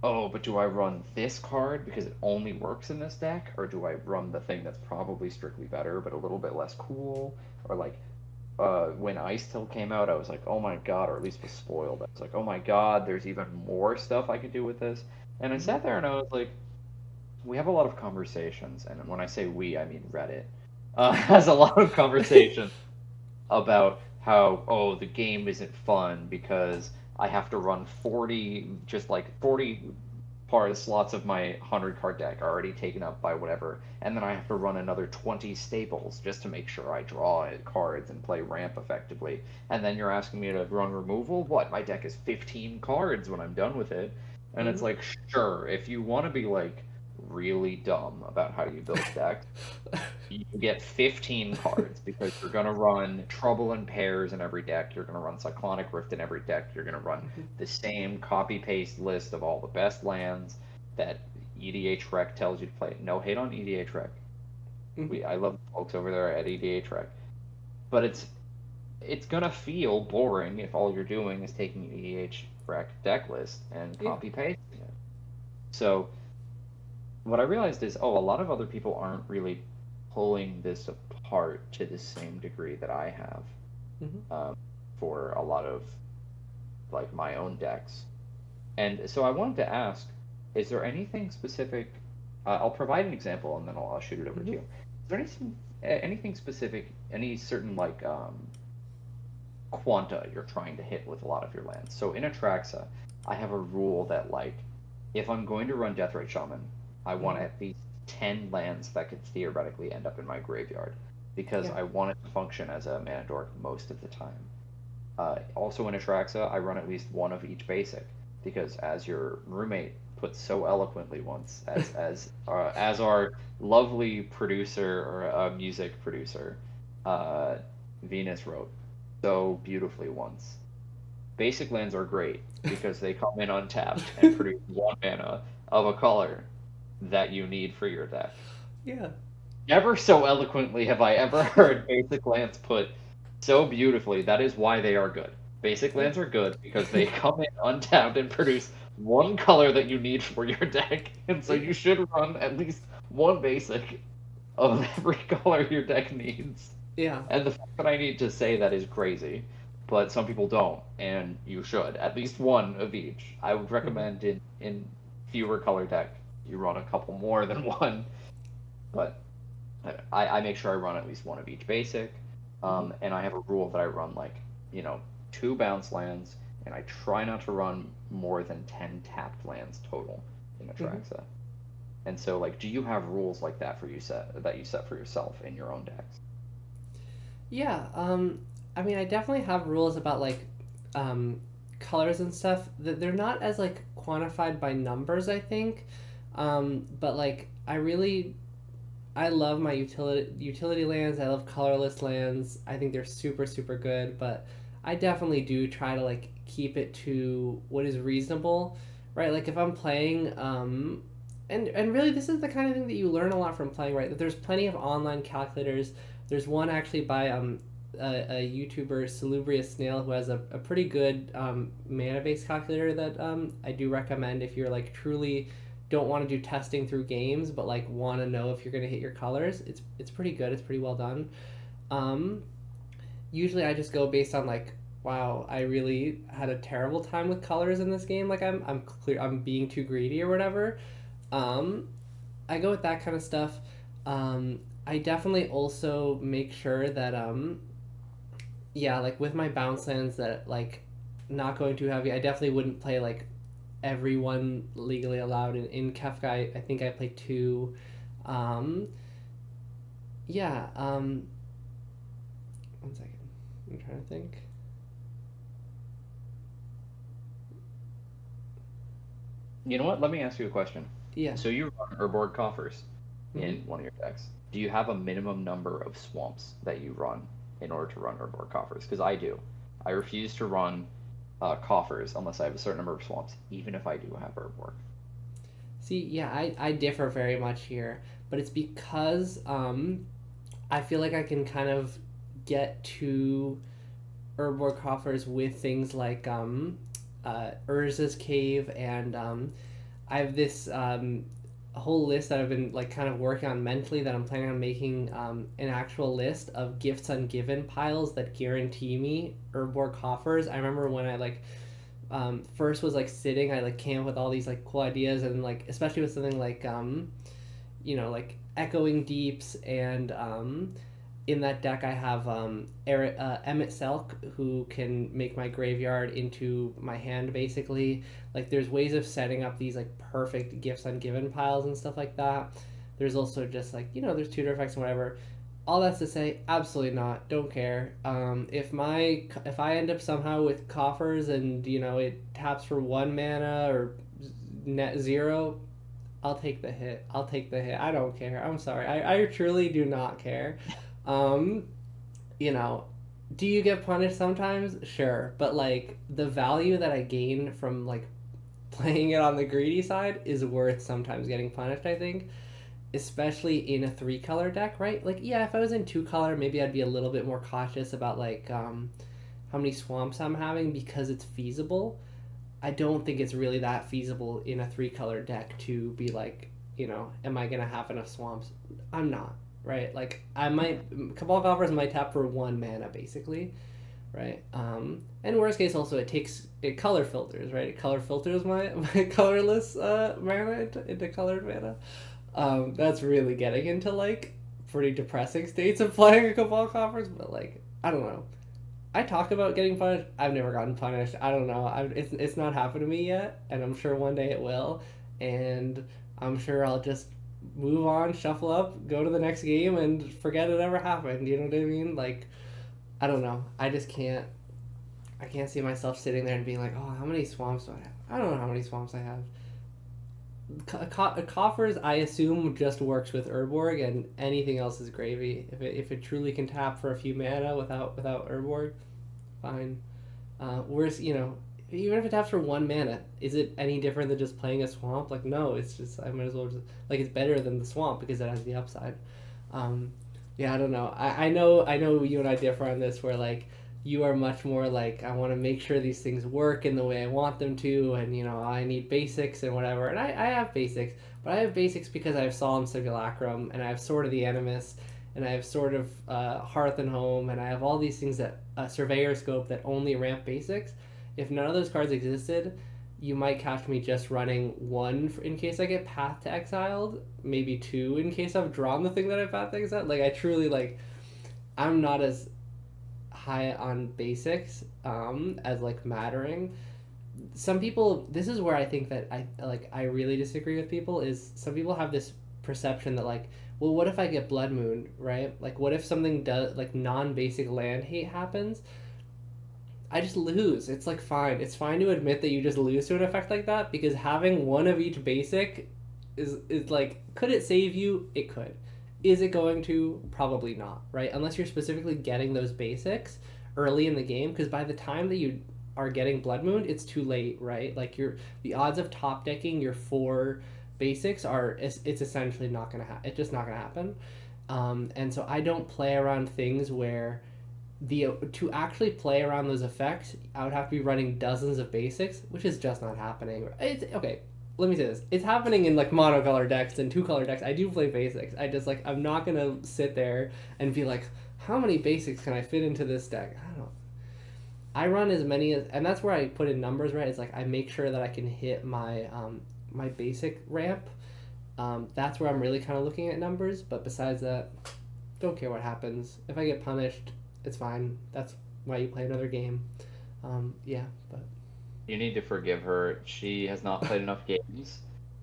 oh, but do I run this card because it only works in this deck, or do I run the thing that's probably strictly better but a little bit less cool? Or like when Ice Till came out, I was like, oh my god, or at least was spoiled. I was like, oh my god, there's even more stuff I could do with this. And I Mm-hmm. sat there and I was like, we have a lot of conversations, and when I say we, I mean Reddit, has a lot of conversations about how, oh, the game isn't fun because I have to run 40, just like 40 part slots of my 100 card deck are already taken up by whatever, and then I have to run another 20 staples just to make sure I draw cards and play ramp effectively. And then you're asking me to run removal? What? My deck is 15 cards when I'm done with it. And it's Mm-hmm. like, sure, if you want to be like really dumb about how you build decks, you get 15 cards because you're going to run Trouble in Pairs in every deck. You're going to run Cyclonic Rift in every deck. You're going to run Mm-hmm. the same copy paste list of all the best lands that EDH Rec tells you to play. No hate on EDH Rec. Mm-hmm. I love the folks over there at EDH Rec. But it's going to feel boring if all you're doing is taking an EDH Rec deck list and Yeah. copy pasting it. So what I realized is, oh, a lot of other people aren't really pulling this apart to the same degree that I have Mm-hmm. for a lot of like my own decks. And so I wanted to ask, is there anything specific? I'll provide an example and then I'll shoot it over to Mm-hmm. you. Is there anything specific, any certain like quanta you're trying to hit with a lot of your lands? So in Atraxa, I have a rule that like if I'm going to run Deathrite Shaman, I want Mm-hmm. at least 10 lands that could theoretically end up in my graveyard because Yeah. I want it to function as a mana dork most of the time. Also in Atraxa, I run at least one of each basic because, as your roommate put so eloquently once, as our lovely producer or music producer, uh, Venus wrote so beautifully once. Basic lands are great because they come in untapped and produce one mana of a color that you need for your deck. Yeah. Never so eloquently have I ever heard basic lands put so beautifully. That is why they are good. Basic Yeah. lands are good because they come in untapped and produce one color that you need for your deck. And so Yeah. you should run at least one basic of every color your deck needs. Yeah. And the fact that I need to say that is crazy, but some people don't, and you should. At least one of each. I would Mm-hmm. recommend in fewer color deck you run a couple more than one, but I make sure I run at least one of each basic, Mm-hmm. and I have a rule that I run like you know 2 bounce lands, and I try not to run more than 10 tapped lands total in Mm-hmm. Atraxa. And so, like, do you have rules like that you set for yourself in your own decks? Yeah. I mean, I definitely have rules about like um, colors and stuff. That they're not as like quantified by numbers, I think. But like, I love my utility lands. I love colorless lands. I think they're super super good. But I definitely do try to like keep it to what is reasonable, right? Like if I'm playing, and really this is the kind of thing that you learn a lot from playing, right? That there's plenty of online calculators. There's one actually by a YouTuber, Salubrious Snail, who has a pretty good mana base calculator that I do recommend if you're like truly don't want to do testing through games, but like want to know if you're going to hit your colors. It's pretty good. It's pretty well done. Um, Usually I just go based on like, wow, I really had a terrible time with colors in this game. Like I'm being too greedy or whatever. Um, I go with that kind of stuff. I definitely also make sure that yeah, like with my bounce lands that like not going too heavy. I definitely wouldn't play like everyone legally allowed in Kefka. I think I play two. Um, yeah. 1 second. I'm trying to think. You know what? Let me ask you a question. Yeah. So you run Urborg Coffers Mm-hmm. in one of your decks. Do you have a minimum number of swamps that you run in order to run Urborg Coffers? Because I do. I refuse to run coffers unless I have a certain number of swamps, even if I do have Urborg. See, yeah, I differ very much here, but it's because I feel like I can kind of get to Urborg coffers with things like Urza's Cave and I have this a whole list that I've been like kind of working on mentally that I'm planning on making an actual list of gifts ungiven piles that guarantee me Urborg coffers. I remember when I like first was like sitting, I like came up with all these like cool ideas, and like especially with something like like echoing deeps, and in that deck I have Emmett Selk, who can make my graveyard into my hand basically. Like there's ways of setting up these like perfect gifts ungiven piles and stuff like that. There's also just like there's tutor effects and whatever. All that's to say, absolutely not. Don't care. If I end up somehow with coffers and it taps for 1 mana or net 0, I'll take the hit. I don't care. I'm sorry. I truly do not care. Do you get punished sometimes? Sure, but like the value that I gain from like playing it on the greedy side is worth sometimes getting punished, I think, especially in a 3-color deck, right? Like yeah, if I was in 2-color, maybe I'd be a little bit more cautious about like how many swamps I'm having because it's feasible. I don't think it's really that feasible in a 3-color deck to be like, am I gonna have enough swamps? I'm not, right? Like I might Cabal Coffers might tap for 1 mana basically, right? And worst case also it color filters, right? It color filters my colorless mana into colored mana. That's really getting into like pretty depressing states of playing a Cabal Coffers, but like I don't know. I talk about getting punished. I've never gotten punished. I don't know. It's not happened to me yet, and I'm sure one day it will. And I'm sure I'll just move on, shuffle up, go to the next game, and forget it ever happened. You know what I mean? Like, I don't know. I just can't. I can't see myself sitting there and being like, oh, how many swamps do I have? I don't know how many swamps I have. Coffers, I assume, just works with Urborg, and anything else is gravy. If it truly can tap for a few mana without Urborg, fine. Whereas even if it taps for 1 mana, is it any different than just playing a swamp? Like no, it's just I might as well just like it's better than the swamp because it has the upside. Yeah, I don't know. I know you and I differ on this, where like you are much more like I want to make sure these things work in the way I want them to, and I need basics and whatever. And I have basics, but I have basics because I have Solemn Simulacrum, and I have Sword of the Animus, and I have Sword of Hearth and Home, and I have all these things that Surveyor Scope that only ramp basics. If none of those cards existed, you might catch me just running 1 in case I get Path to Exiled, maybe 2 in case I've drawn the thing that I Path to Exiled. Like I truly like, I'm not as high on basics as like mattering. Some people, this is where I think that I really disagree with people, is some people have this perception that like, well, what if I get Blood Moon, right? Like what if something does like non-basic land hate happens? I just lose. It's like fine. It's fine to admit that you just lose to an effect like that, because having 1 of each basic is like, could it save you? It could. Is it going to? Probably not, right? Unless you're specifically getting those basics early in the game, because by the time that you are getting Blood Moon, it's too late, right? Like the odds of top decking your 4 basics it's essentially not gonna happen. It's just not gonna happen. And so I don't play around things where to actually play around those effects, I would have to be running dozens of basics, which is just not happening. It's okay. Let me say this. It's happening in like monocolor decks and 2-color decks. I do play basics. I just like, I'm not gonna sit there and be like, how many basics can I fit into this deck? I don't know. I run as many as, and that's where I put in numbers, right? It's like I make sure that I can hit my my basic ramp. That's where I'm really kind of looking at numbers. But besides that, don't care what happens. If I get punished, it's fine. That's why you play another game. Yeah, but you need to forgive her. She has not played enough games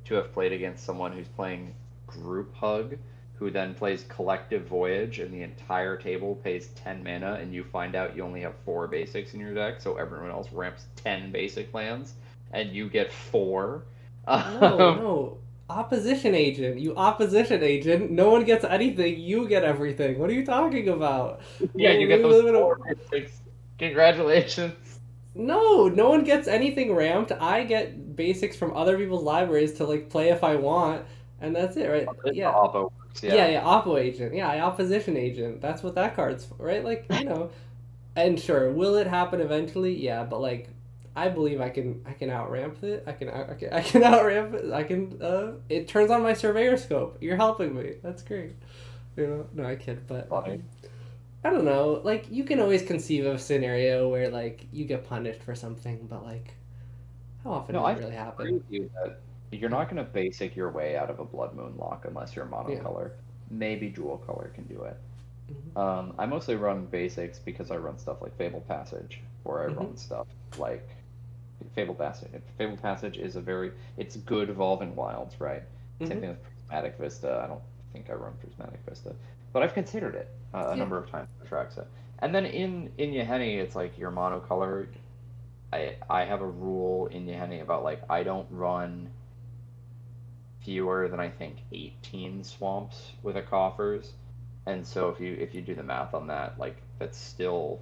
to have played against someone who's playing Group Hug, who then plays Collective Voyage, and the entire table pays 10 mana, and you find out you only have 4 basics in your deck, so everyone else ramps 10 basic lands, and you get 4. No. Opposition agent. You opposition agent. No one gets anything. You get everything. What are you talking about? Yeah, you get those 4 basics. Congratulations. No one gets anything ramped. I get basics from other people's libraries to like play if I want, and that's it, right? Yeah. Oppo works, Yeah, Oppo agent. Yeah, I opposition agent. That's what that card's for, right? Like, and sure, will it happen eventually? Yeah, but like, I believe I can outramp it. I can outramp it. It turns on my surveyor scope. You're helping me. That's great. No, I kid, but I don't know. Like, you can always conceive of a scenario where like you get punished for something, but like, how often does it really happen? I agree with you that you're not going to basic your way out of a Blood Moon lock unless you're monocolor. Maybe dual color can do it. I mostly run basics because I run stuff like Fable Passage, or I run stuff like Fable Passage. Fable Passage is it's good Evolving Wilds, right? Same thing with Prismatic Vista. I don't think I run Prismatic Vista, but I've considered it a number of times for Traxa. And then in Yeheni, it's like your monocolor. I have a rule in Yeheni about like I don't run fewer than I think 18 swamps with a coffers. And so if you do the math on that, like that's still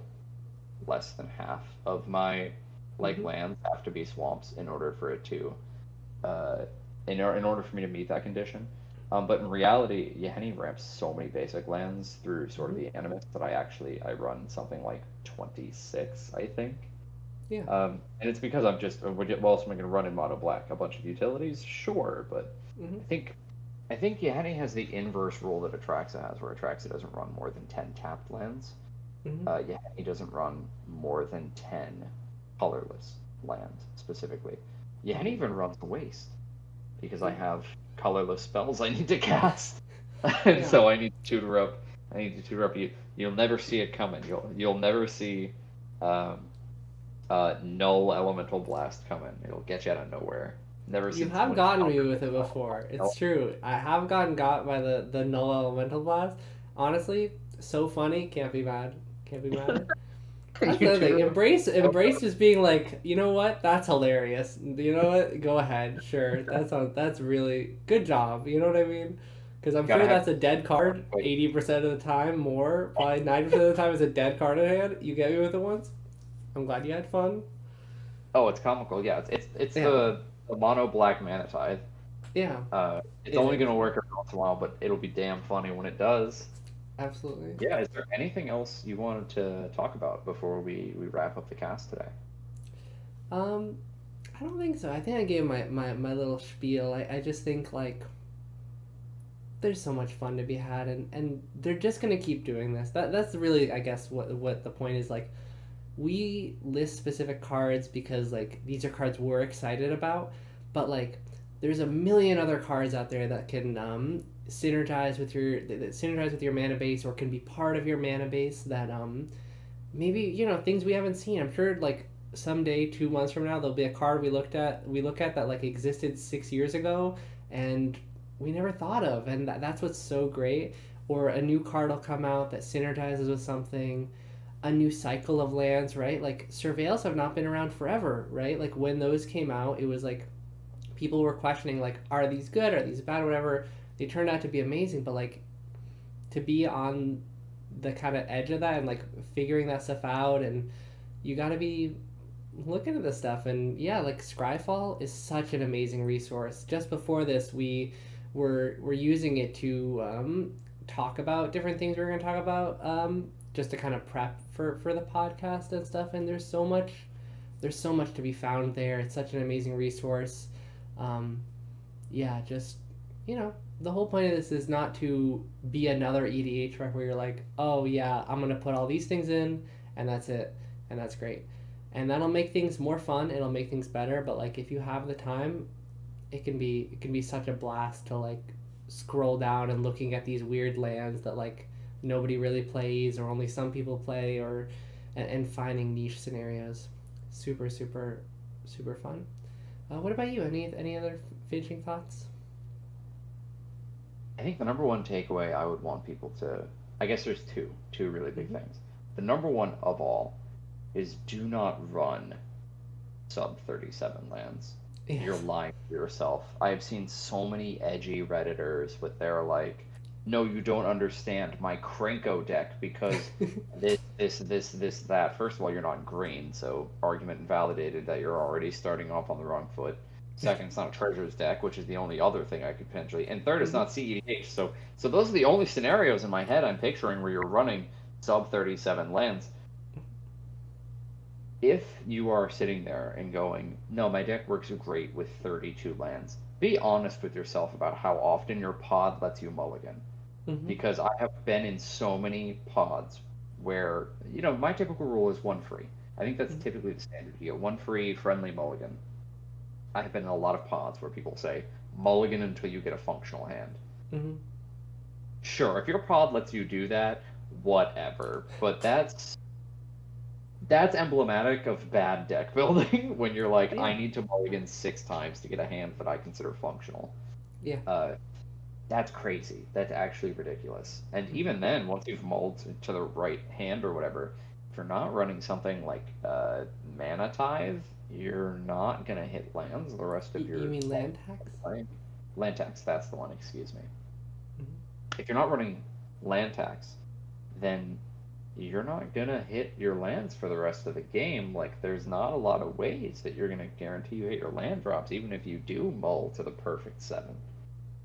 less than half of my lands have to be swamps in order for it to in order for me to meet that condition. But in reality, Yeheni ramps so many basic lands through sort of the Animus that I run something like 26, I think. Yeah. And it's because I'm just well, else am I going to run in mono black? A bunch of utilities, sure, but I think Yeheni has the inverse rule that Atraxa has, where Atraxa doesn't run more than 10 tapped lands. Yeheni doesn't run more than 10 colorless lands, specifically. Yeheni even runs Waste, because I have colorless spells I need to cast. And so I need to tutor up. You'll never see it coming. You'll never see null elemental blast coming. It'll get you out of nowhere. Never You have gotten me with it before. It's true. I have gotten got by the null elemental blast. Honestly, so funny. Can't be mad. That's the thing. Embrace just being like, you know what? That's hilarious. You know what? Go ahead. Sure. That's really good job. You know what I mean? Because I'm sure that's a dead card 80% of the time. More, probably 90% of the time is a dead card in hand. You get me with it once. I'm glad you had fun. Oh, it's comical. Yeah, it's the mono black mana tithe. Yeah. It's only going to work every once in a while, but it'll be damn funny when it does. Absolutely. Yeah, is there anything else you wanted to talk about before we wrap up the cast today? I don't think so. I think I gave my little spiel. I just think like there's so much fun to be had, and they're just gonna keep doing this. That's really, I guess, what the point is. Like, we list specific cards because like these are cards we're excited about, but like there's a million other cards out there that can synergize with your mana base, or can be part of your mana base that maybe things we haven't seen. I'm sure like someday 2 months from now there'll be a card we look at that like existed 6 years ago and we never thought of, and that's what's so great. Or a new card will come out that synergizes with something, a new cycle of lands, right? Like surveils have not been around forever, right? Like when those came out, it was like people were questioning like, are these good, are these bad, whatever. They turned out to be amazing, but like to be on the kind of edge of that and like figuring that stuff out, and you got to be looking at this stuff. And yeah, like Scryfall is such an amazing resource. Just before this, we were using it to talk about different things we were going to talk about, just to kind of prep for the podcast and stuff. And there's so much to be found there. It's such an amazing resource. Yeah, just the whole point of this is not to be another EDH rec where you're like, oh yeah, I'm gonna put all these things in and that's it, and that's great, and that'll make things more fun, it'll make things better. But like if you have the time, it can be such a blast to like scroll down and looking at these weird lands that like nobody really plays or only some people play, or and finding niche scenarios. Super fun. What about you? Any other finishing thoughts? I think the number one takeaway I would want people to, I guess there's two really big things. The number one of all is do not run sub 37 lands. Yes. You're lying to yourself. I have seen so many edgy Redditors with their like, no, you don't understand my Krenko deck because this, that. First of all, you're not green, so argument invalidated that you're already starting off on the wrong foot. Second, it's not a treasures deck, which is the only other thing I could potentially. And third, it's not CEDH. So those are the only scenarios in my head I'm picturing where you're running sub 37 lands. if you are sitting there and going, no, my deck works great with 32 lands, be honest with yourself about how often your pod lets you mulligan. Mm-hmm. Because I have been in so many pods where, my typical rule is one free. I think that's typically the standard. You get one free friendly mulligan. I have been in a lot of pods where people say, mulligan until you get a functional hand. Mm-hmm. Sure, if your pod lets you do that, whatever. But that's emblematic of bad deck building when you're like, I need to mulligan 6 times to get a hand that I consider functional. Yeah. That's crazy. That's actually ridiculous. And even then, once you've mulled to the right hand or whatever, if you're not running something like Mana Tithe, you're not gonna hit lands the rest of your. You mean land tax? Land tax, that's the one. Excuse me. Mm-hmm. If you're not running land tax, then you're not gonna hit your lands for the rest of the game. Like, there's not a lot of ways that you're gonna guarantee you hit your land drops, even if you do mull to the perfect 7.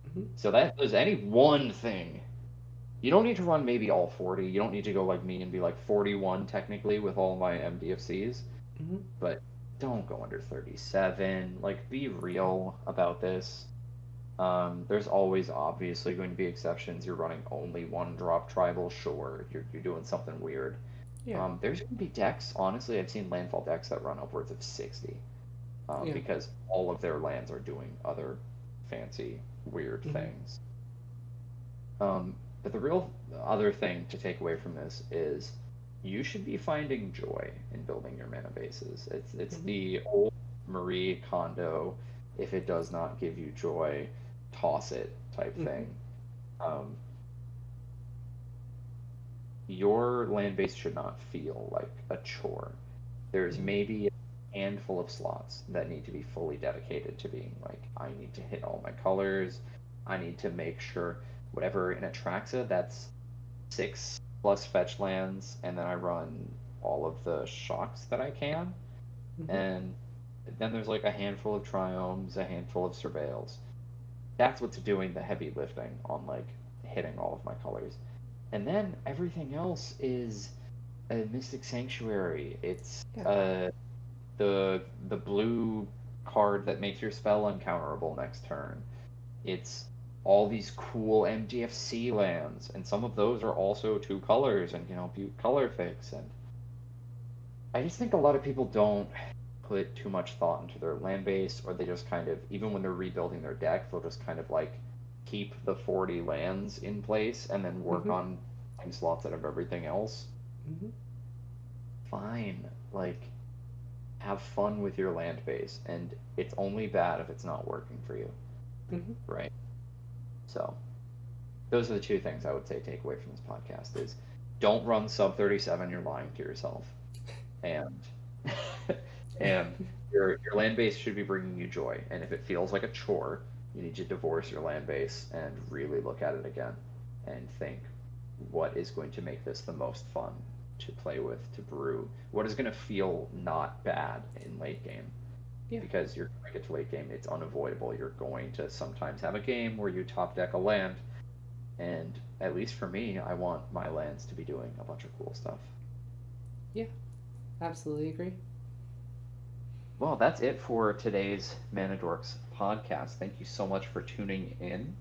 Mm-hmm. So that there's any one thing. You don't need to run maybe all 40. You don't need to go like me and be like 41 technically with all my MDFCs. Mm-hmm. But don't go under 37. Like, be real about this. There's always obviously going to be exceptions. You're running only 1-drop tribal, sure. You're doing something weird. Yeah. There's going to be decks, honestly, I've seen landfall decks that run upwards of 60. Because all of their lands are doing other fancy, weird things. But the real other thing to take away from this is you should be finding joy in building your mana bases. It's the old Marie Kondo, if it does not give you joy, toss it type thing. Your land base should not feel like a chore. There's maybe a handful of slots that need to be fully dedicated to being like, I need to hit all my colors, I need to make sure whatever in Atraxa, that's 6 plus fetch lands, and then I run all of the shocks that I can. And then there's like a handful of triomes, a handful of surveils. That's what's doing the heavy lifting on like hitting all of my colors. And then everything else is a Mystic Sanctuary. It's the blue card that makes your spell uncounterable next turn. It's all these cool MDFC lands, and some of those are also 2 colors and can help you color fix. And I just think a lot of people don't put too much thought into their land base, or they just kind of, even when they're rebuilding their deck, they'll just kind of like keep the 40 lands in place and then work on time slots out of everything else. Fine, like, have fun with your land base, and it's only bad if it's not working for you. Right? So those are the 2 things I would say take away from this podcast is don't run sub 37, you're lying to yourself. And and your land base should be bringing you joy. And if it feels like a chore, you need to divorce your land base and really look at it again and think, what is going to make this the most fun to play with, to brew? What is going to feel not bad in late game? Because you're going to get to late game, it's unavoidable. You're going to sometimes have a game where you top deck a land, and at least for me, I want my lands to be doing a bunch of cool stuff. Yeah, absolutely agree. Well, that's it for today's Mana Dorks podcast. Thank you so much for tuning in.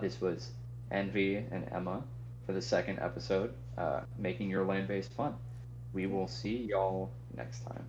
This was Envy and Emma for the 2nd episode, making your land base fun. We will see y'all next time.